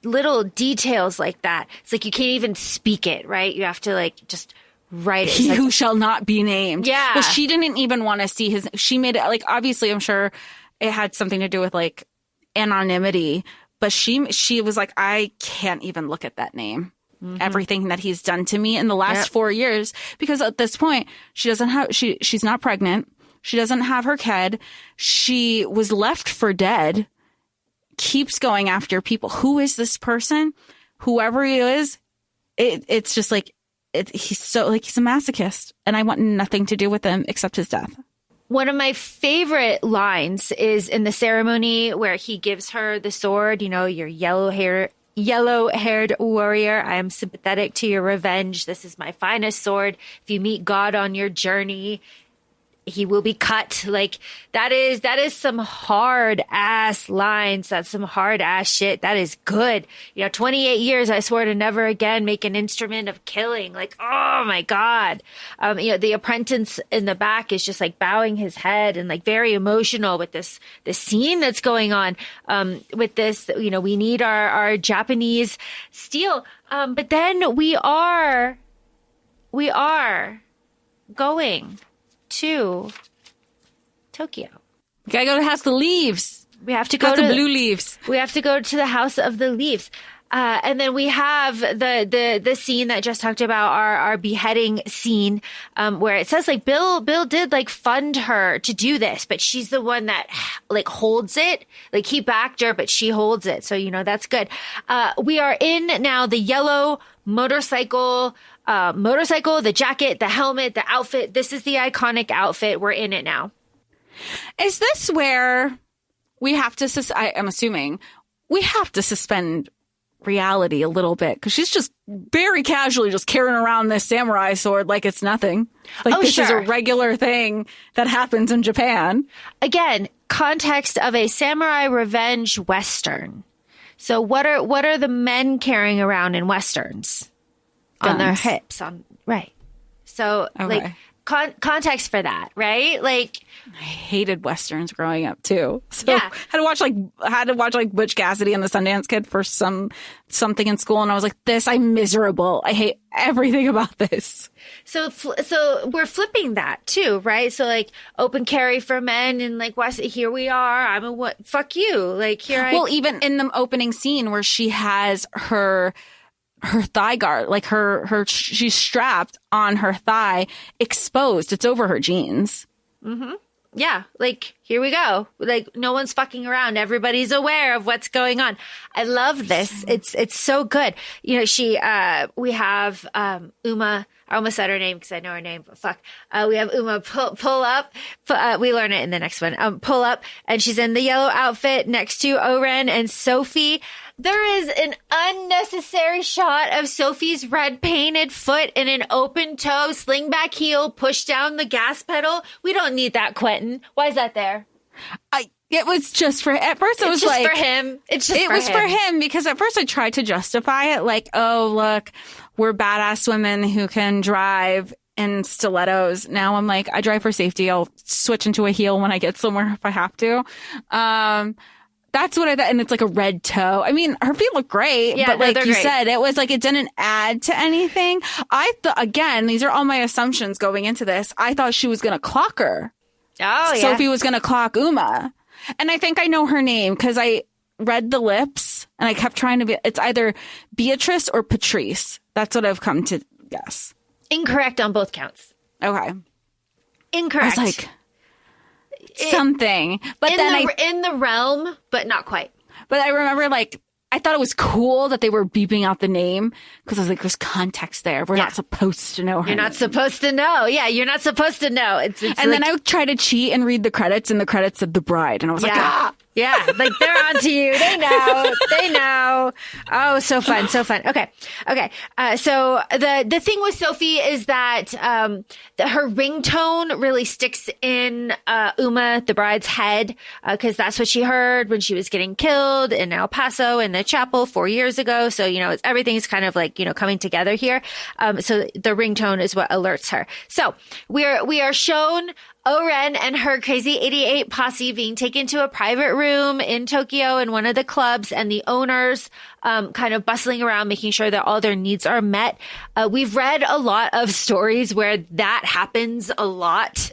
Little details like that. It's like you can't even speak it, right? You have to like just write it.
He
like,
who shall not be named.
Yeah.
Well, she didn't even want to see she made it like, obviously I'm sure it had something to do with like anonymity, but she was like, I can't even look at that name. Mm-hmm. Everything that he's done to me in the last 4 years, because at this point she's not pregnant. She doesn't have her kid. She was left for dead. Keeps going after people. Who is this person? Whoever he is, it's just like he's a masochist, and I want nothing to do with him except his death.
One of my favorite lines is in the ceremony where he gives her the sword. You know, your yellow-haired warrior. I am sympathetic to your revenge. This is my finest sword. If you meet God on your journey, he will be cut. Like that is some hard ass lines. That's some hard ass shit. That is good. 28 years, I swear to never again make an instrument of killing. Like, oh my God. The apprentice in the back is just like bowing his head and like very emotional with this scene that's going on. With this, we need our Japanese steel. But then we are going to Tokyo.
We gotta go to the House of the Leaves.
We have to go to
the Blue Leaves.
We have to go to the House of the Leaves. And then we have the scene that just talked about, our beheading scene, where it says like Bill did like fund her to do this, but she's the one that like holds it. Like he backed her, but she holds it. So, that's good. We are in now the yellow motorcycle, the jacket, the helmet, the outfit. This is the iconic outfit. We're in it now.
Is this where we have to, I'm assuming we have to suspend reality a little bit, because she's just very casually just carrying around this samurai sword like it's nothing. Like this is a regular thing that happens in Japan.
Again, context of a samurai revenge Western. So what are the men carrying around in Westerns? Guns. On their hips, right. So like context for that, right? Like
I hated Westerns growing up too. So I had to watch like Butch Cassidy and the Sundance Kid for something in school, and I was like, I'm miserable. I hate everything about this.
So we're flipping that too, right? So like open carry for men and like West, here we are. Fuck you. Like here
even in the opening scene where she has her thigh guard, like she's strapped on her thigh, exposed. It's over her jeans.
Mm-hmm. Yeah. Like Here we go. Like, no one's fucking around. Everybody's aware of what's going on. I love this. It's so good. You know, we have, Uma, I almost said her name because I know her name, but fuck. We have Uma pull up. We learn it in the next one. Pull up, and she's in the yellow outfit next to Oren and Sophie. There is an unnecessary shot of Sophie's red painted foot in an open toe, sling back heel, push down the gas pedal. We don't need that, Quentin. Why is that there?
It was just for, at first it was
just
like,
for him.
It was for him because at first I tried to justify it like, oh, look, we're badass women who can drive in stilettos. Now I'm like, I drive for safety. I'll switch into a heel when I get somewhere if I have to. That's what I thought. And it's like a red toe. I mean, her feet look great, but like you said, it was like, it didn't add to anything. I thought, again, these are all my assumptions going into this. I thought she was going to clock her.
Oh, yeah.
Sophie was going to clock Uma. And I think I know her name because I read the lips and I kept trying to be, it's either Beatrice or Patrice. That's what I've come to guess.
Incorrect on both counts.
Okay.
Incorrect.
I was like, something. But then
in the realm, but not quite.
But I remember, like, I thought it was cool that they were beeping out the name because I was like, there's context there. We're not supposed to know her.
You're not supposed to know. Yeah, you're not supposed to know. It's
and like, then I would try to cheat and read the credits, and the credits said The Bride. And I was like, ah!
Yeah, like they're onto you. They know. They know. Oh, so fun. So fun. Okay. So the thing with Sophie is that her ringtone really sticks in Uma, the bride's head, because that's what she heard when she was getting killed in El Paso in the chapel 4 years ago. So, you know, everything's kind of like, you know, coming together here. So the ringtone is what alerts her. So we are shown Oren and her Crazy 88 posse being taken to a private room in Tokyo in one of the clubs, and the owners kind of bustling around, making sure that all their needs are met. We've read a lot of stories where that happens a lot.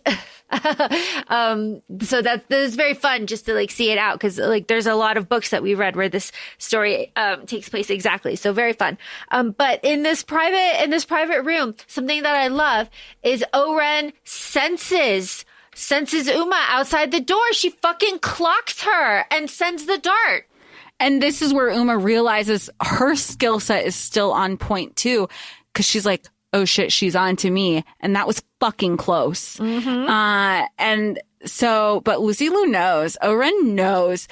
So that is very fun just to like see it out, because like there's a lot of books that we read where this story takes place exactly. So very fun. But in this private room, something that I love is Oren senses Uma outside the door. She fucking clocks her and sends the dart.
And this is where Uma realizes her skill set is still on point too, because she's like, oh shit, she's on to me. And that was fucking close. Mm-hmm. And so, but Lucy Liu knows, Oren knows.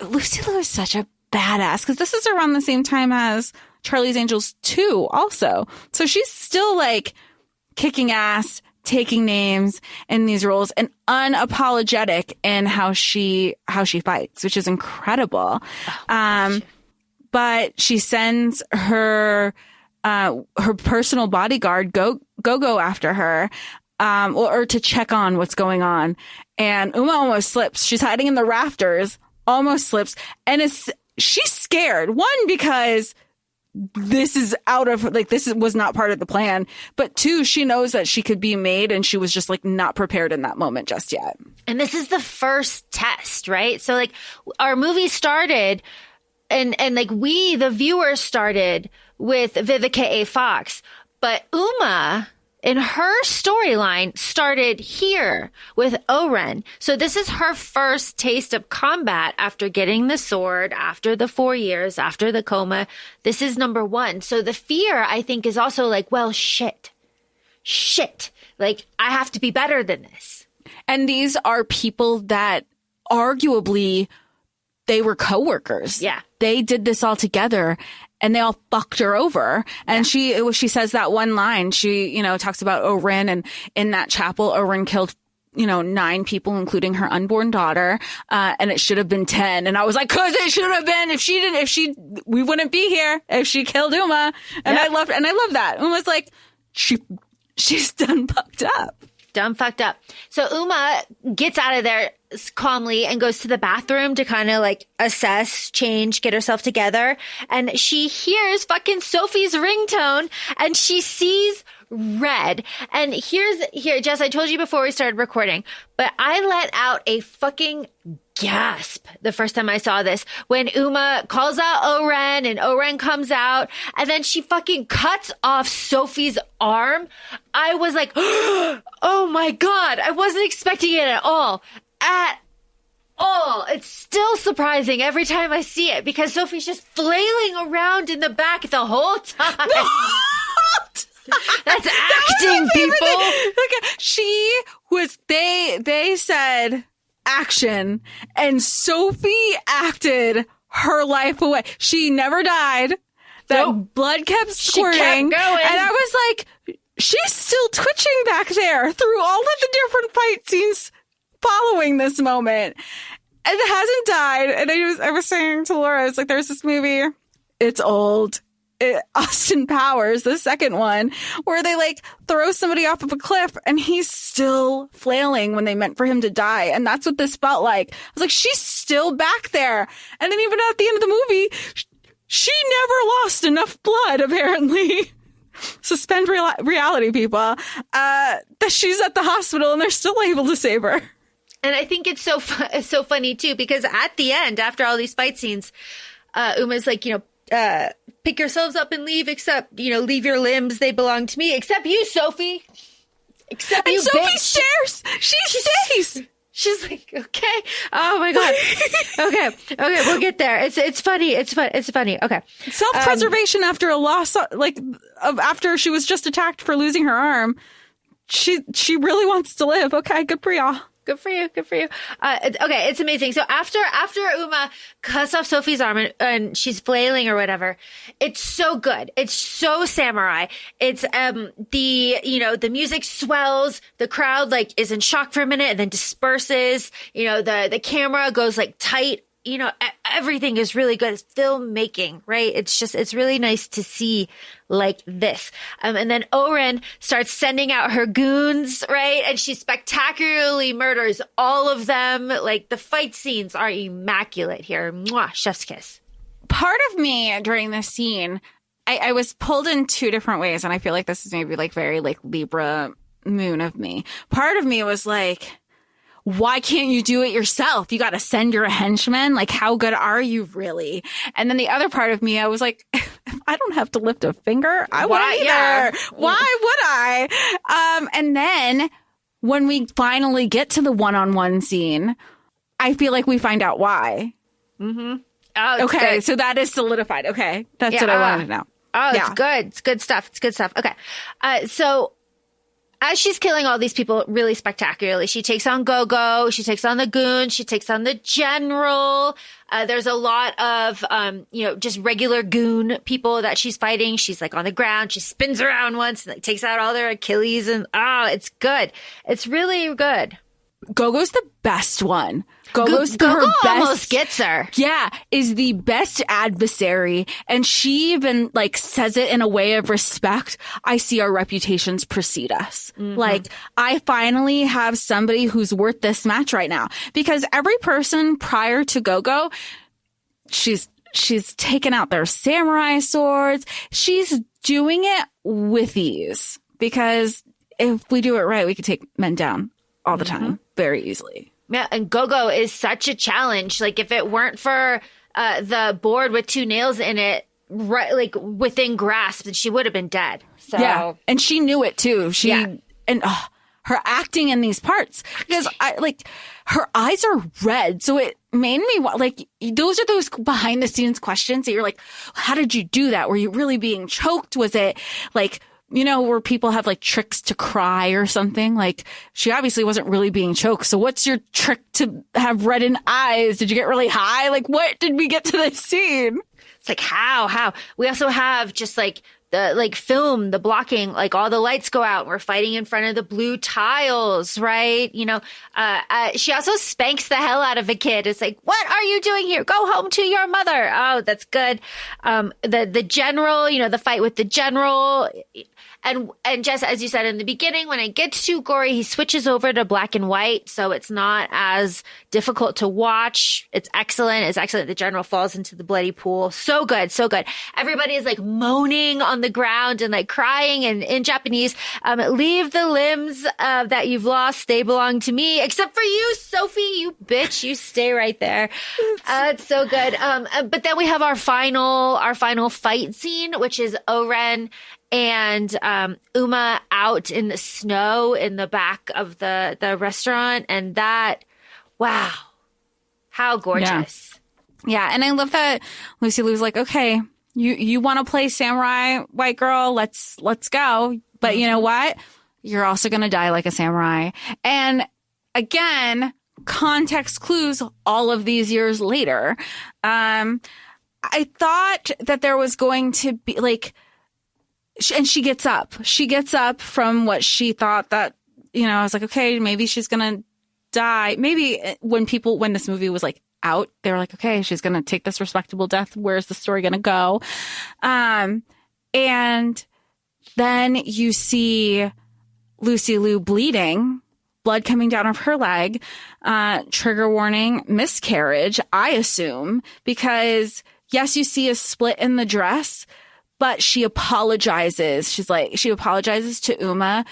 Lucy Liu is such a badass, because this is around the same time as Charlie's Angels 2 also. So she's still like kicking ass, taking names in these roles, and unapologetic in how she fights, which is incredible. But she sends her personal bodyguard go after her, or to check on what's going on. And Uma almost slips. She's hiding in the rafters, almost slips. And she's scared. One, because this is was not part of the plan. But two, she knows that she could be made, and she was just like not prepared in that moment just yet.
And this is the first test, right? So like our movie started and like we, the viewers, started with Vivica A. Fox, but Uma in her storyline started here with Oren. So this is her first taste of combat after getting the sword, after the 4 years, after the coma. This is number one. So the fear, I think, is also like, well, shit. Like, I have to be better than this.
And these are people that arguably they were coworkers.
Yeah.
They did this all together. And they all fucked her over. And she says that one line. She, you know, talks about Oren, and in that chapel, Oren killed, you know, 9 people, including her unborn daughter. And it should have been 10. And I was like, 'cause it should have been, we wouldn't be here if she killed Uma. And I love that. Uma's like, she's done fucked up.
Done fucked up. So Uma gets out of there calmly and goes to the bathroom to kind of like assess, change, get herself together. And she hears fucking Sophie's ringtone, and she sees red. And here, Jess, I told you before we started recording, but I let out a fucking gasp the first time I saw this when Uma calls out Oren and Oren comes out, and then she fucking cuts off Sophie's arm. I was like, oh my God, I wasn't expecting it at still surprising every time I see it because Sophie's just flailing around in the back the whole time. That's acting, people.
They said action, and Sophie acted her life away. She never died. That blood kept squirting.
She kept going.
And I was like, she's still twitching back there through all of the different fight scenes following this moment. And it hasn't died. And I was saying to Laura, I was like, there's this movie. It's old. Austin Powers, the second one, where they like throw somebody off of a cliff and he's still flailing when they meant for him to die. And that's what this felt like. I was like, she's still back there. And then even at the end of the movie, she never lost enough blood, apparently. Suspend reality, people. That she's at the hospital and they're still able to save her.
And I think it's so funny too, because at the end, after all these fight scenes, Uma's like, pick yourselves up and leave, except, leave your limbs. They belong to me. Except you, Sophie. Except
and
you,
Sophie
bitch.
stares. She stays.
She's like, okay. Oh my God. Okay. We'll get there. It's funny. It's funny. Okay.
Self-preservation after a loss, after she was just attacked for losing her arm. She really wants to live. Okay. Good for y'all.
Good for you. Okay, it's amazing. So after Uma cuts off Sophie's arm and she's flailing or whatever, it's so good. It's so samurai. It's the music swells, the crowd like is in shock for a minute and then disperses. The camera goes like tight. Everything is really good. It's filmmaking, right? It's really nice to see like this. And then Oren starts sending out her goons, right? And she spectacularly murders all of them. Like the fight scenes are immaculate here. Mwah, chef's kiss.
Part of me during this scene, I was pulled in two different ways. And I feel like this is maybe like very like Libra moon of me. Part of me was like, why can't you do it yourself? You got to send your henchmen. Like, how good are you really? And then the other part of me, I was like, I don't have to lift a finger. I wouldn't either. Yeah. Why would I? And then when we finally get to the one-on-one scene, I feel like we find out why.
Mm-hmm. Oh,
okay.
Good.
So that is solidified. Okay. That's what I wanted to know.
Oh, it's good. It's good stuff. Okay. So as she's killing all these people really spectacularly, she takes on Gogo, she takes on the goon, she takes on the general. There's a lot of, just regular goon people that she's fighting. She's like on the ground. She spins around once and like, takes out all their Achilles and it's good. It's really good.
Gogo's the best one. Gogo
almost gets her.
Yeah, is the best adversary. And she even like says it in a way of respect. I see our reputations precede us. Mm-hmm. Like, I finally have somebody who's worth this match right now. Because every person prior to Gogo, she's taken out their samurai swords. She's doing it with ease. Because if we do it right, we can take men down all the time very easily.
Yeah, and Gogo is such a challenge. Like, if it weren't for the board with 2 nails in it, right, like within grasp, then she would have been dead. So
yeah, and she knew it too. Her acting in these parts, because her eyes are red, so it made me like, those are those behind the scenes questions that you're like, how did you do that? Were you really being choked? Was it like, where people have like tricks to cry or something? Like, she obviously wasn't really being choked. So what's your trick to have reddened eyes? Did you get really high? Like, what did we get to this scene?
It's like, how? We also have just like the like film, the blocking, like all the lights go out. We're fighting in front of the blue tiles, right? She also spanks the hell out of a kid. It's like, what are you doing here? Go home to your mother. Oh, that's good. The general, the fight with the general. And just as you said in the beginning, when it gets too gory, he switches over to black and white. So it's not as difficult to watch. It's excellent. The general falls into the bloody pool. So good. Everybody is like moaning on the ground and like crying and in Japanese. Leave the limbs that you've lost. They belong to me. Except for you, Sophie, you bitch. You stay right there. It's so good. But then we have our final fight scene, which is Oren and Uma out in the snow in the back of the restaurant. And that, wow, How gorgeous.
Yeah. And I love that Lucy Liu's like, okay, you want to play samurai white girl? Let's go. But you know what? You're also going to die like a samurai. And again, context clues all of these years later. I thought that there was going to be like, and she gets up. She gets up from what she thought that, I was like, okay, maybe she's going to die. Maybe when this movie was like out, they were like, okay, she's going to take this respectable death. Where's the story going to go? And then you see Lucy Liu bleeding, blood coming down of her leg, trigger warning, miscarriage, I assume, because yes, you see a split in the dress, but she apologizes. She apologizes to Uma.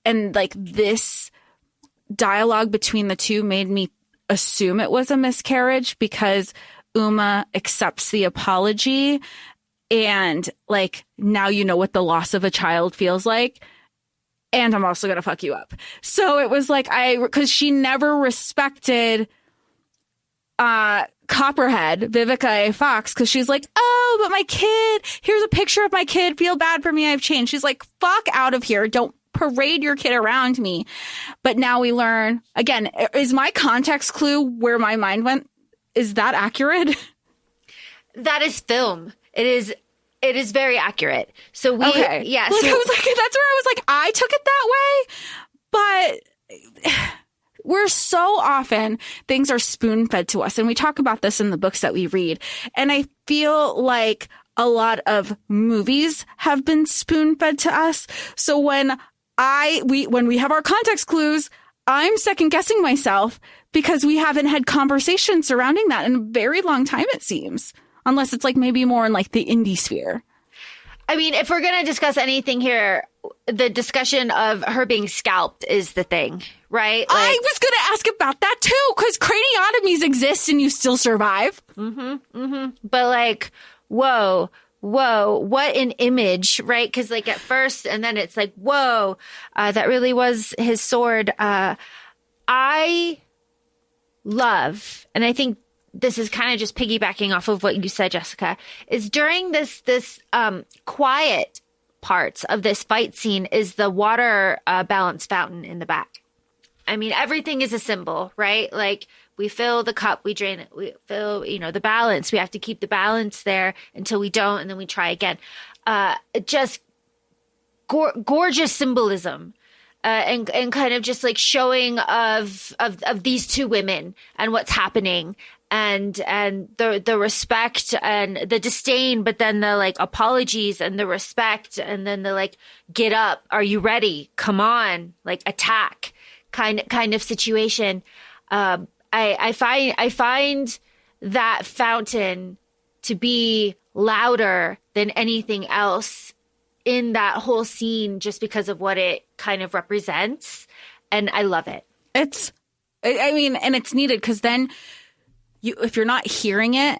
And like this dialogue between the two made me assume it was a miscarriage because Uma accepts the apology. And like, now you know what the loss of a child feels like. And I'm also going to fuck you up. So it was like, because she never respected Copperhead, Vivica A. Fox, because she's like, oh, but my kid, here's a picture of my kid. Feel bad for me. I've changed. She's like, fuck out of here. Don't parade your kid around me. But now we learn, again, is my context clue where my mind went? Is that accurate?
That is film. It is very accurate. So we,
okay.
Yeah.
Like, I was like, that's where I was like, I took it that way. But we're so often things are spoon fed to us. And we talk about this in the books that we read. And I feel like a lot of movies have been spoon fed to us. So when we have our context clues, I'm second guessing myself because we haven't had conversations surrounding that in a very long time, it seems. Unless it's like maybe more in like the indie sphere.
I mean, if we're going to discuss anything here, the discussion of her being scalped is the thing, right? Like,
I was going to ask about that too, because craniotomies exist and you still survive.
But like, whoa, what an image, right? Because like at first, and then it's like, whoa, that really was his sword. I love, and I think this is kind of just piggybacking off of what you said, Jessica, is during this quiet parts of this fight scene is the water balance fountain in the back. I mean, everything is a symbol, right? Like we fill the cup, we drain it, we fill, the balance. We have to keep the balance there until we don't, and then we try again. Just gorgeous symbolism. And kind of just like showing of these two women and what's happening and the respect and the disdain, but then the like apologies and the respect and then the like, get up, are you ready? Come on, like attack kind of situation. I find that fountain to be louder than anything else in that whole scene just because of what it kind of represents. And I love it.
And it's needed because then if you're not hearing it,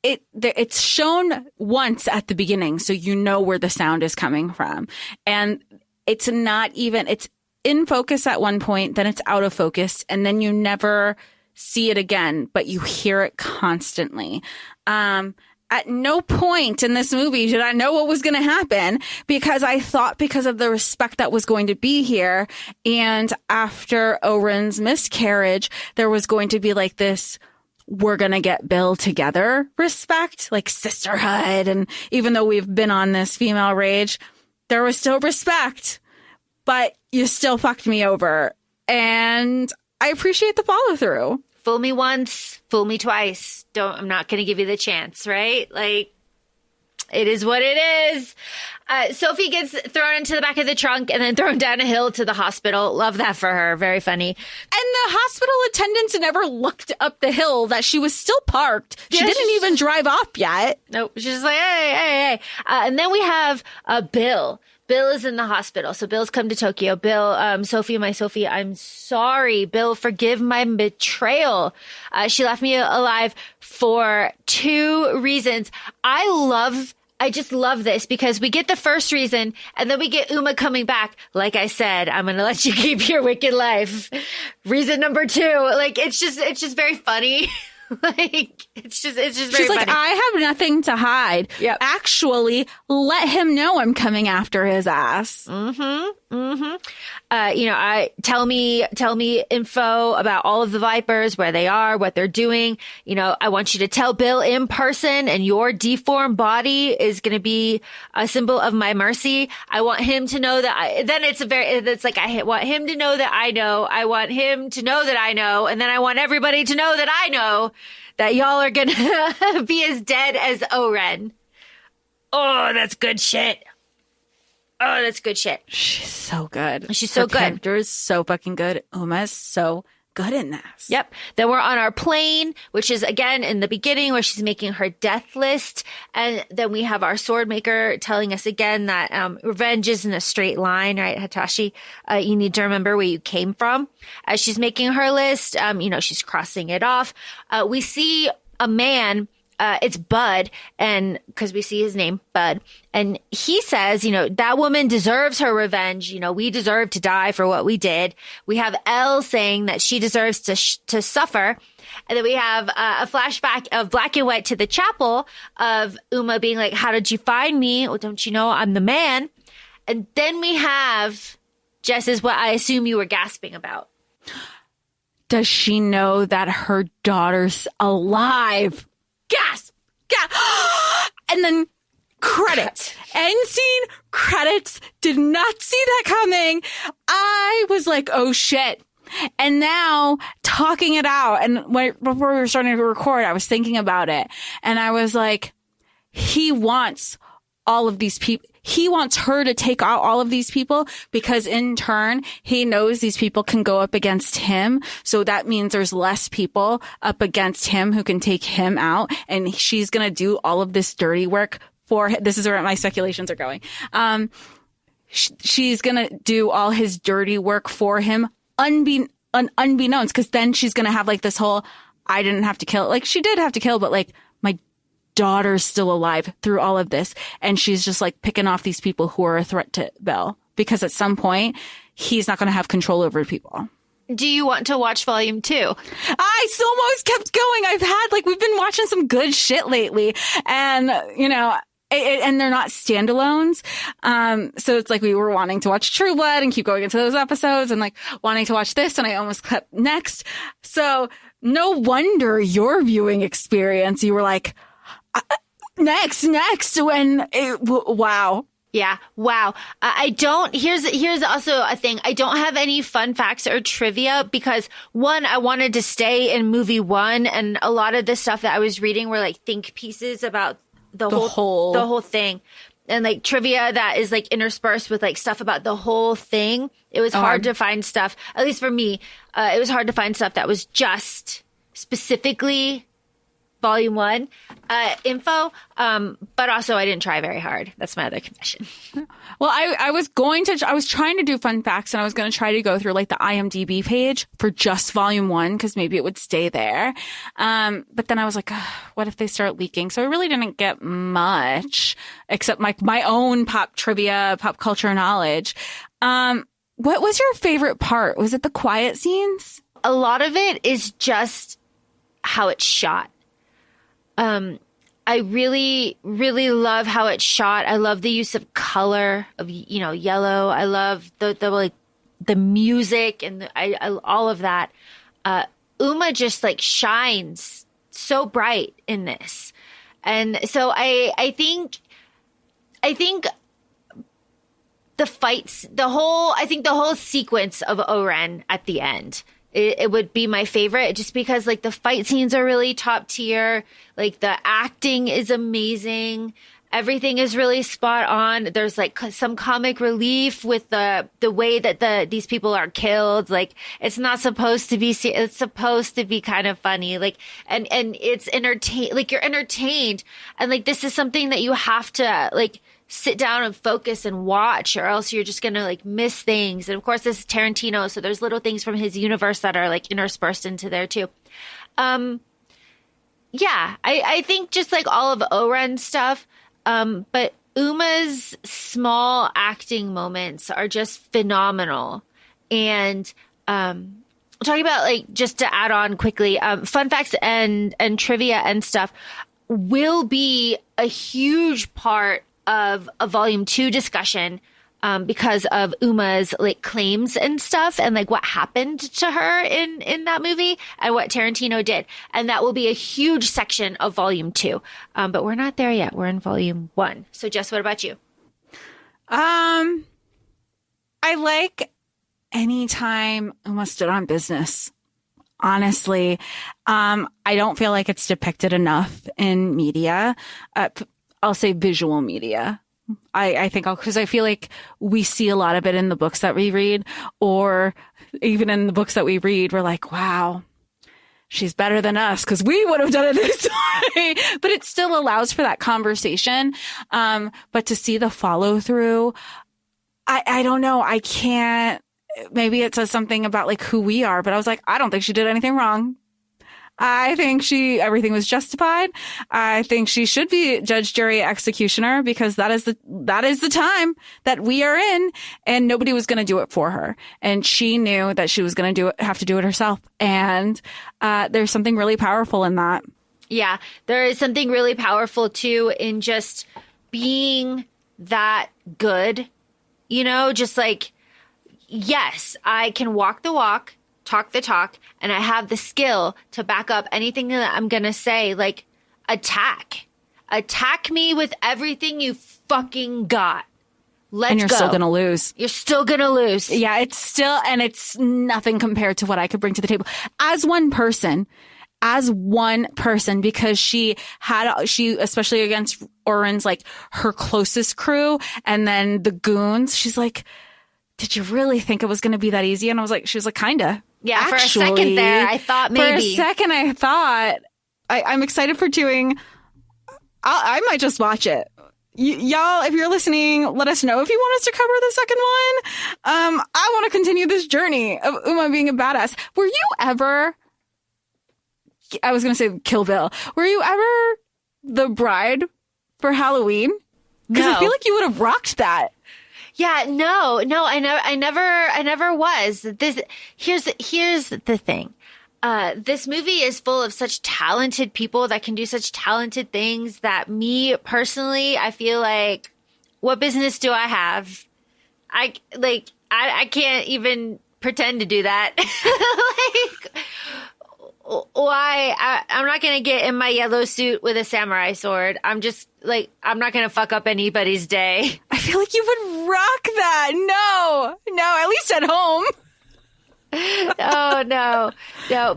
it's shown once at the beginning. So you know where the sound is coming from. And it's in focus at one point, then it's out of focus. And then you never see it again, but you hear it constantly. At no point in this movie did I know what was going to happen because I thought because of the respect that was going to be here. And after Oren's miscarriage, there was going to be like this, we're going to get Bill together respect, like sisterhood. And even though we've been on this female rage, there was still respect, but you still fucked me over. And I appreciate the follow through.
Fool me once, fool me twice. I'm not going to give you the chance, right? Like, it is what it is. Sophie gets thrown into the back of the trunk and then thrown down a hill to the hospital. Love that for her. Very funny.
And the hospital attendants never looked up the hill that she was still parked. She didn't even drive off yet.
Nope. She's just like, hey. And then we have Bill. Bill is in the hospital. So Bill's come to Tokyo. Bill, Sophie, I'm sorry. Bill, forgive my betrayal. She left me alive for 2 reasons. I love I just love this because we get the first reason and then we get Uma coming back. Like I said, I'm going to let you keep your wicked life. Reason number 2. Like, it's just very funny. Like, it's just very
She's like,
funny.
I have nothing to hide.
Yep.
Actually, let him know I'm coming after his ass.
Tell me info about all of the Vipers, where they are, what they're doing. I want you to tell Bill in person, and your deformed body is going to be a symbol of my mercy. I want him to know that I want him to know that I know. I want him to know that I know. And then I want everybody to know that I know that y'all are going to be as dead as Oren. Oh, that's good shit. Oh, that's good shit.
She's so good.
She's so
Her
good.
character is so fucking good. Uma is so good in this.
Yep. Then we're on our plane, which is again in the beginning where she's making her death list. And then we have our sword maker telling us again that revenge isn't a straight line, right, Hitachi? You need to remember where you came from. As she's making her list, she's crossing it off. We see a man. It's Bud, and because we see his name, Bud, and he says, that woman deserves her revenge. We deserve to die for what we did. We have Elle saying that she deserves to suffer. And then we have a flashback of black and white to the chapel of Uma being like, how did you find me? Well, don't you know I'm the man? And then we have, Jess, is what I assume you were gasping about.
Does she know that her daughter's alive? Gasp! And then credits. End scene, credits. Did not see that coming. I was like, oh shit. And now talking it out, and before we were starting to record, I was thinking about it. And I was like, he wants all of these people. He wants her to take out all of these people because in turn, he knows these people can go up against him. So that means there's less people up against him who can take him out. And she's going to do all of this dirty work for him. This is where my speculations are going. She's going to do all his dirty work for him unbeknownst, because then she's going to have like this whole, I didn't have to kill. Like she did have to kill, but like my daughter's still alive through all of this. And she's just like picking off these people who are a threat to Bill, because at some point he's not going to have control over people.
Do you want to watch volume 2?
I almost kept going. We've been watching some good shit lately, and and they're not standalones. So it's like we were wanting to watch True Blood and keep going into those episodes and like wanting to watch this, and I almost cut next. So no wonder your viewing experience, you were like, next, wow.
Yeah. Wow. Here's also a thing. I don't have any fun facts or trivia because one, I wanted to stay in movie 1, and a lot of the stuff that I was reading were like think pieces about the whole thing. And like trivia that is like interspersed with like stuff about the whole thing. It was hard to find stuff, at least for me. It was hard to find stuff that was just specifically volume 1 info. But also I didn't try very hard. That's my other confession.
Well, I was trying to do fun facts, and I was going to try to go through like the IMDb page for just volume 1, because maybe it would stay there. But then I was like, what if they start leaking? So I really didn't get much except my own pop trivia, pop culture knowledge. What was your favorite part? Was it the quiet scenes?
A lot of it is just how it's shot. I really, really love how it's shot. I love the use of color, of, yellow. I love the music and I all of that. Uma just like shines so bright in this. And so I think the fights, the whole sequence of Oren at the end, it would be my favorite, just because like the fight scenes are really top tier. Like the acting is amazing. Everything is really spot on. There's like some comic relief with the way that these people are killed. Like it's not supposed to be, it's supposed to be kind of funny. Like, and it's like you're entertained. And like, this is something that you have to like sit down and focus and watch, or else you're just going to like miss things. And of course, this is Tarantino, so there's little things from his universe that are like interspersed into there too. Yeah, I think just like all of Oren's stuff, But Uma's small acting moments are just phenomenal. And talking about, like, just to add on quickly, fun facts and trivia and stuff will be a huge part of a volume 2 discussion, because of Uma's, like, claims and stuff, and, like, what happened to her in that movie and what Tarantino did. And that will be a huge section of volume 2. But we're not there yet. We're in volume 1. So Jess, what about you?
I like anytime Uma stood on business. Honestly, I don't feel like it's depicted enough in media. I'll say visual media. I think because I feel like we see a lot of it in the books that we read, or even in the books that we read, we're like, wow, she's better than us because we would have done it this way. But it still allows for that conversation. But to see the follow through, I don't know. I can't. Maybe it says something about, like, who we are, but I was like, I don't think she did anything wrong. I think everything was justified. I think she should be judge, jury, executioner, because that is the time that we are in, and nobody was going to do it for her. And she knew that she was going to have to do it herself. And, there's something really powerful in that.
Yeah, there is something really powerful too in just being that good, just like, yes, I can walk the walk, talk the talk, and I have the skill to back up anything that I'm going to say. Like, attack me with everything you fucking got. Let's go.
And you're still going to lose.
You're still going to lose.
Yeah, it's nothing compared to what I could bring to the table as one person, because she especially against Oren's, like, her closest crew, and then the goons, she's like, did you really think it was going to be that easy? And she was like, kinda.
Yeah,
actually,
for a second there, I thought maybe.
For a second, I thought, I'm excited for doing, I might just watch it. Y'all, if you're listening, let us know if you want us to cover the second one. I want to continue this journey of Uma being a badass. Were you ever, I was going to say Kill Bill, were you ever the bride for Halloween? Because
No.
I feel like you would have rocked that.
Yeah, no, I never was. Here's the thing. This movie is full of such talented people that can do such talented things that me personally, I feel like, what business do I have? I can't even pretend to do that. Like, why? I'm not going to get in my yellow suit with a samurai sword. I'm just like, I'm not going to fuck up anybody's day.
I feel like you would rock that. No, at least at home.
Oh, no.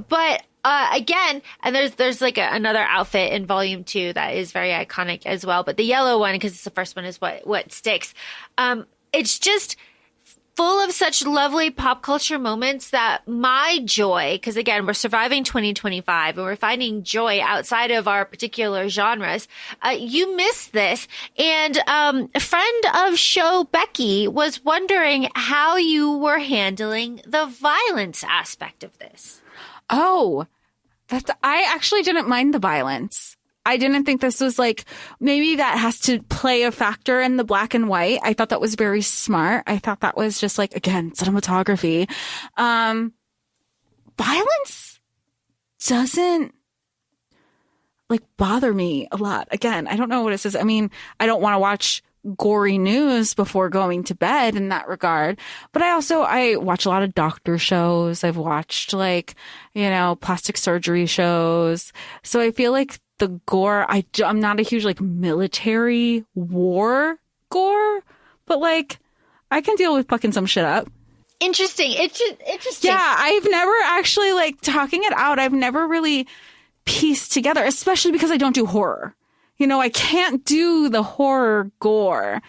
But again, and there's like another outfit in volume 2 that is very iconic as well. But the yellow one, because it's the first one, is what sticks. It's just full of such lovely pop culture moments that my joy, because again, we're surviving 2025 and we're finding joy outside of our particular genres. You missed this. And a friend of show, Becky, was wondering how you were handling the violence aspect of this.
Oh, I actually didn't mind the violence. I didn't think this was like, maybe that has to play a factor in the black and white. I thought that was very smart. I thought that was just like, again, cinematography. Violence doesn't like bother me a lot. Again, I don't know what it says. I mean, I don't want to watch gory news before going to bed in that regard. But I watch a lot of doctor shows. I've watched plastic surgery shows. So I feel like the gore, I'm not a huge military war gore, but I can deal with fucking some shit up.
Interesting. Interesting.
Yeah, I've never actually talking it out. I've never really pieced together, especially because I don't do horror. I can't do the horror gore,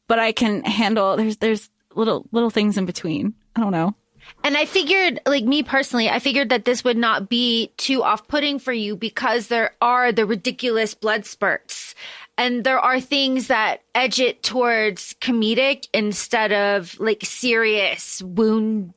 but I can handle. There's little things in between. I don't know.
And I figured, me personally, I figured that this would not be too off-putting for you because there are the ridiculous blood spurts. And there are things that edge it towards comedic instead of serious wound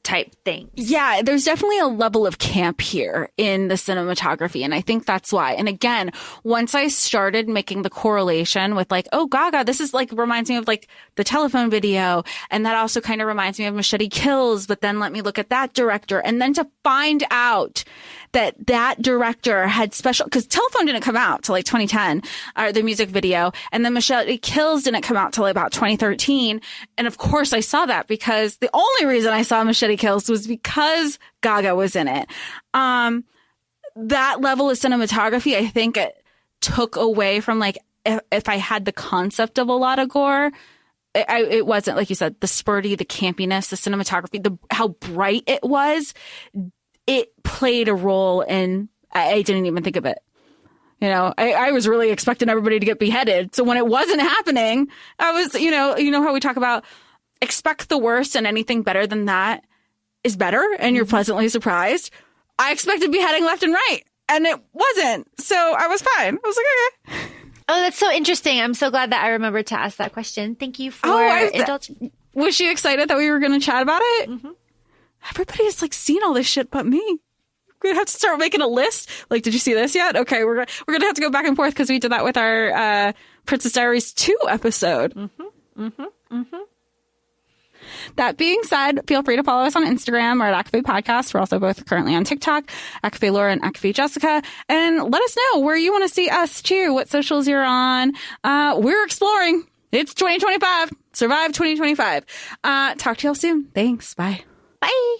type things.
Yeah, there's definitely a level of camp here in the cinematography. And I think that's why. And again, once I started making the correlation with like, oh, Gaga, this is like reminds me of like the telephone video. And that also kind of reminds me of Machete Kills. But then let me look at that director. And then to find out that that director had special, because Telephone didn't come out till like 2010, or the music video. And then Machete Kills didn't come out till about 2013. And of course I saw that because the only reason I saw Machete Kills was because Gaga was in it. That level of cinematography, I think it took away from like, if I had the concept of a lot of gore, it wasn't, like you said, the spurty, the campiness, the cinematography, how bright it was. It played a role in, I didn't even think of it. You know, I was really expecting everybody to get beheaded. So when it wasn't happening, I was, you know how we talk about expect the worst and anything better than that is better and you're pleasantly surprised. I expected beheading left and right and it wasn't. So I was fine. I was like, okay.
Oh, that's so interesting. I'm so glad that I remembered to ask that question. Thank you for indulging.
Was she excited that we were going to chat about it? Mm-hmm. Everybody has like seen all this shit but me. We're going to have to start making a list. Like, did you see this yet? Okay, we're going to have to go back and forth because we did that with our Princess Diaries 2 episode. Mm-hmm, mm-hmm, mm-hmm. That being said, feel free to follow us on Instagram or at ACOFAE Podcast. We're also both currently on TikTok, ACOFAE Laura and ACOFAE Jessica. And let us know where you want to see us too, what socials you're on. We're exploring. It's 2025. Survive 2025. Talk to y'all soon. Thanks. Bye.
Bye.